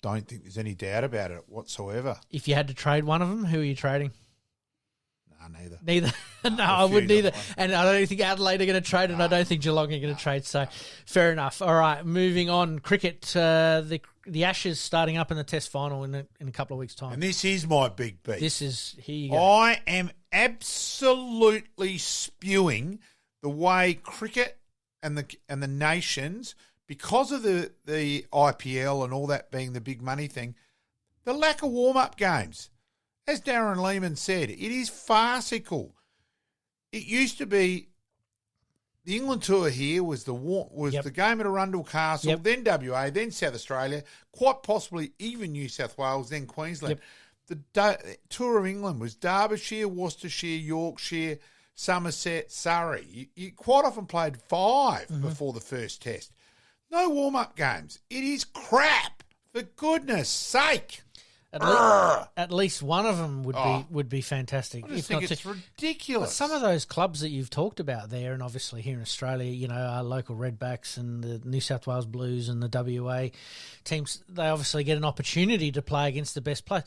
don't think there's any doubt about it whatsoever. If you had to trade one of them, who are you trading? Neither. No, I wouldn't either. And I don't think Adelaide are going to trade, and I don't think Geelong are going to trade. So, fair enough. All right, moving on. Cricket, the Ashes starting up in the Test final in a couple of weeks' time. And this is my big beat. Here you go. I am absolutely spewing the way cricket and the nations, because of the IPL and all that being the big money thing, the lack of warm-up games. As Darren Lehman said, it is farcical. It used to be the England tour here was the game at Arundel Castle, then WA, then South Australia, quite possibly even New South Wales, then Queensland. The Tour of England was Derbyshire, Worcestershire, Yorkshire, Somerset, Surrey. You quite often played 5 before the first test. No warm-up games. It is crap, for goodness sake. At least one of them would be fantastic. I just think it's ridiculous. But some of those clubs that you've talked about there, and obviously here in Australia, our local Redbacks and the New South Wales Blues and the WA teams, they obviously get an opportunity to play against the best players.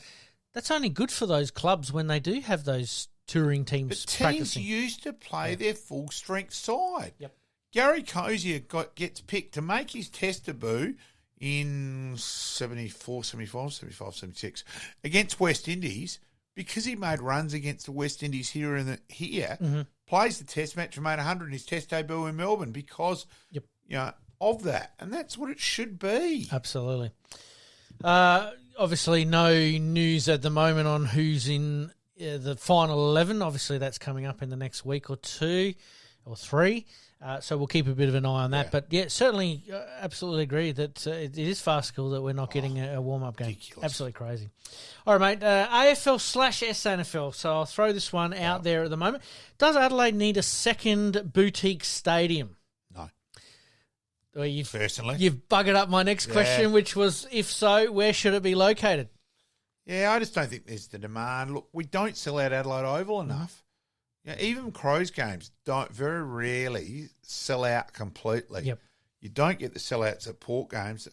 That's only good for those clubs when they do have those touring teams practicing. Teams used to play their full-strength side. Yep. Gary Cozier gets picked to make his test debut in 74, 75, 76 against West Indies because he made runs against the West Indies here, plays the test match and made 100 in his test debut in Melbourne because of that. And that's what it should be. Absolutely. Obviously, no news at the moment on who's in the final 11. Obviously, that's coming up in the next week or 2 or 3. So we'll keep a bit of an eye on that. But, certainly, absolutely agree that it is farcical that we're not getting a warm-up game. Ridiculous. Absolutely crazy. All right, mate, AFL/SANFL. So I'll throw this one out there at the moment. Does Adelaide need a second boutique stadium? No. Well, personally. You've buggered up my next question, which was, if so, where should it be located? Yeah, I just don't think there's the demand. Look, we don't sell out Adelaide Oval enough. Even Crows games don't very rarely sell out completely. Yep. You don't get the sellouts at Port games.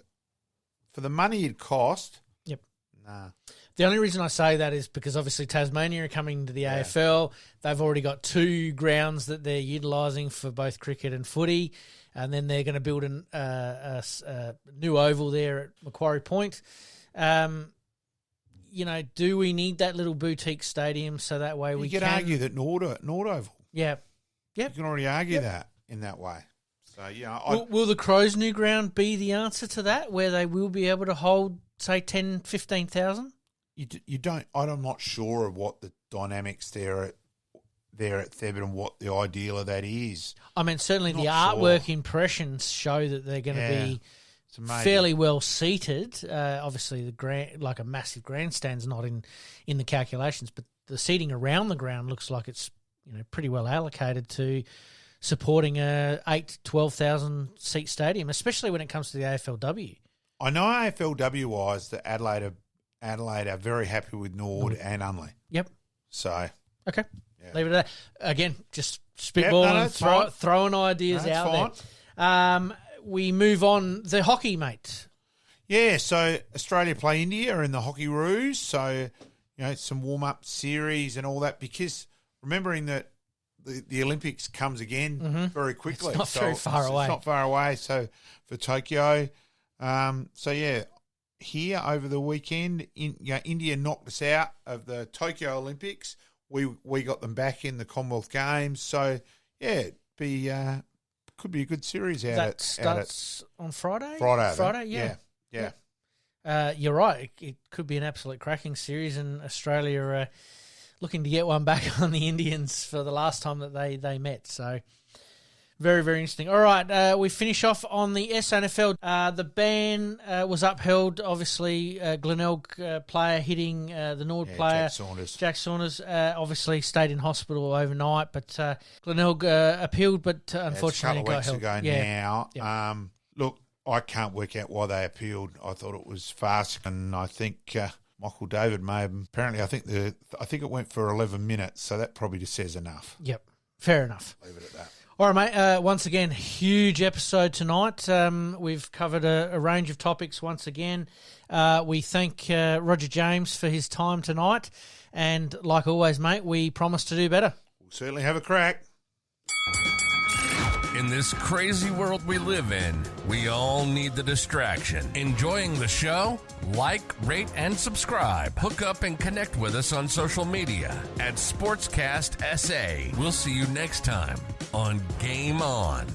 For the money it cost, nah. The only reason I say that is because obviously Tasmania are coming to the AFL. They've already got 2 grounds that they're utilising for both cricket and footy, and then they're going to build a new oval there at Macquarie Point. Do we need that little boutique stadium so that way we can... You could argue that Nord Oval. Yeah. You can already argue that in that way. So, Will the Crows' new ground be the answer to that, where they will be able to hold, say, 10,000, 15,000? You don't... I'm not sure of what the dynamics there at Theban and what the ideal of that is. I mean, certainly the artwork impressions show that they're going to be... fairly well seated. Obviously, a massive grandstand's not in the calculations, but the seating around the ground looks like it's pretty well allocated to supporting a 8,000 to 12,000 seat stadium, especially when it comes to the AFLW. I know AFLW wise that Adelaide are very happy with Nord and Unley. Yep. So Okay. Yeah. Leave it at that. Again, just spitballing, throwing ideas out there. We move on. The hockey, mate. Yeah, so Australia play India in the Hockey Roos. So, some warm-up series and all that, because remembering that the Olympics comes again very quickly. It's not very far away. It's not far away. So for Tokyo, here over the weekend, India knocked us out of the Tokyo Olympics. We got them back in the Commonwealth Games. So yeah, could be a good series out. That starts on Friday. Friday, yeah. You're right. It could be an absolute cracking series, and Australia looking to get one back on the Indians for the last time that they met. So very, very interesting. All right, we finish off on the SANFL. The ban was upheld. Obviously, Glenelg player hitting the Norwood player. Jack Saunders obviously stayed in hospital overnight, but Glenelg appealed, but unfortunately got held. A couple of weeks ago now. Yeah. Look, I can't work out why they appealed. I thought it was fast, and I think Michael David may have. Apparently, I think it went for 11 minutes, so that probably just says enough. Yep, fair enough. Leave it at that. All right, mate. Once again, huge episode tonight. We've covered a range of topics once again. We thank Roger James for his time tonight, and like always, mate, we promise to do better. We'll certainly have a crack. In this crazy world we live in, we all need the distraction. Enjoying the show? Like, rate, and subscribe. Hook up and connect with us on social media at Sportscast SA. We'll see you next time on Game On.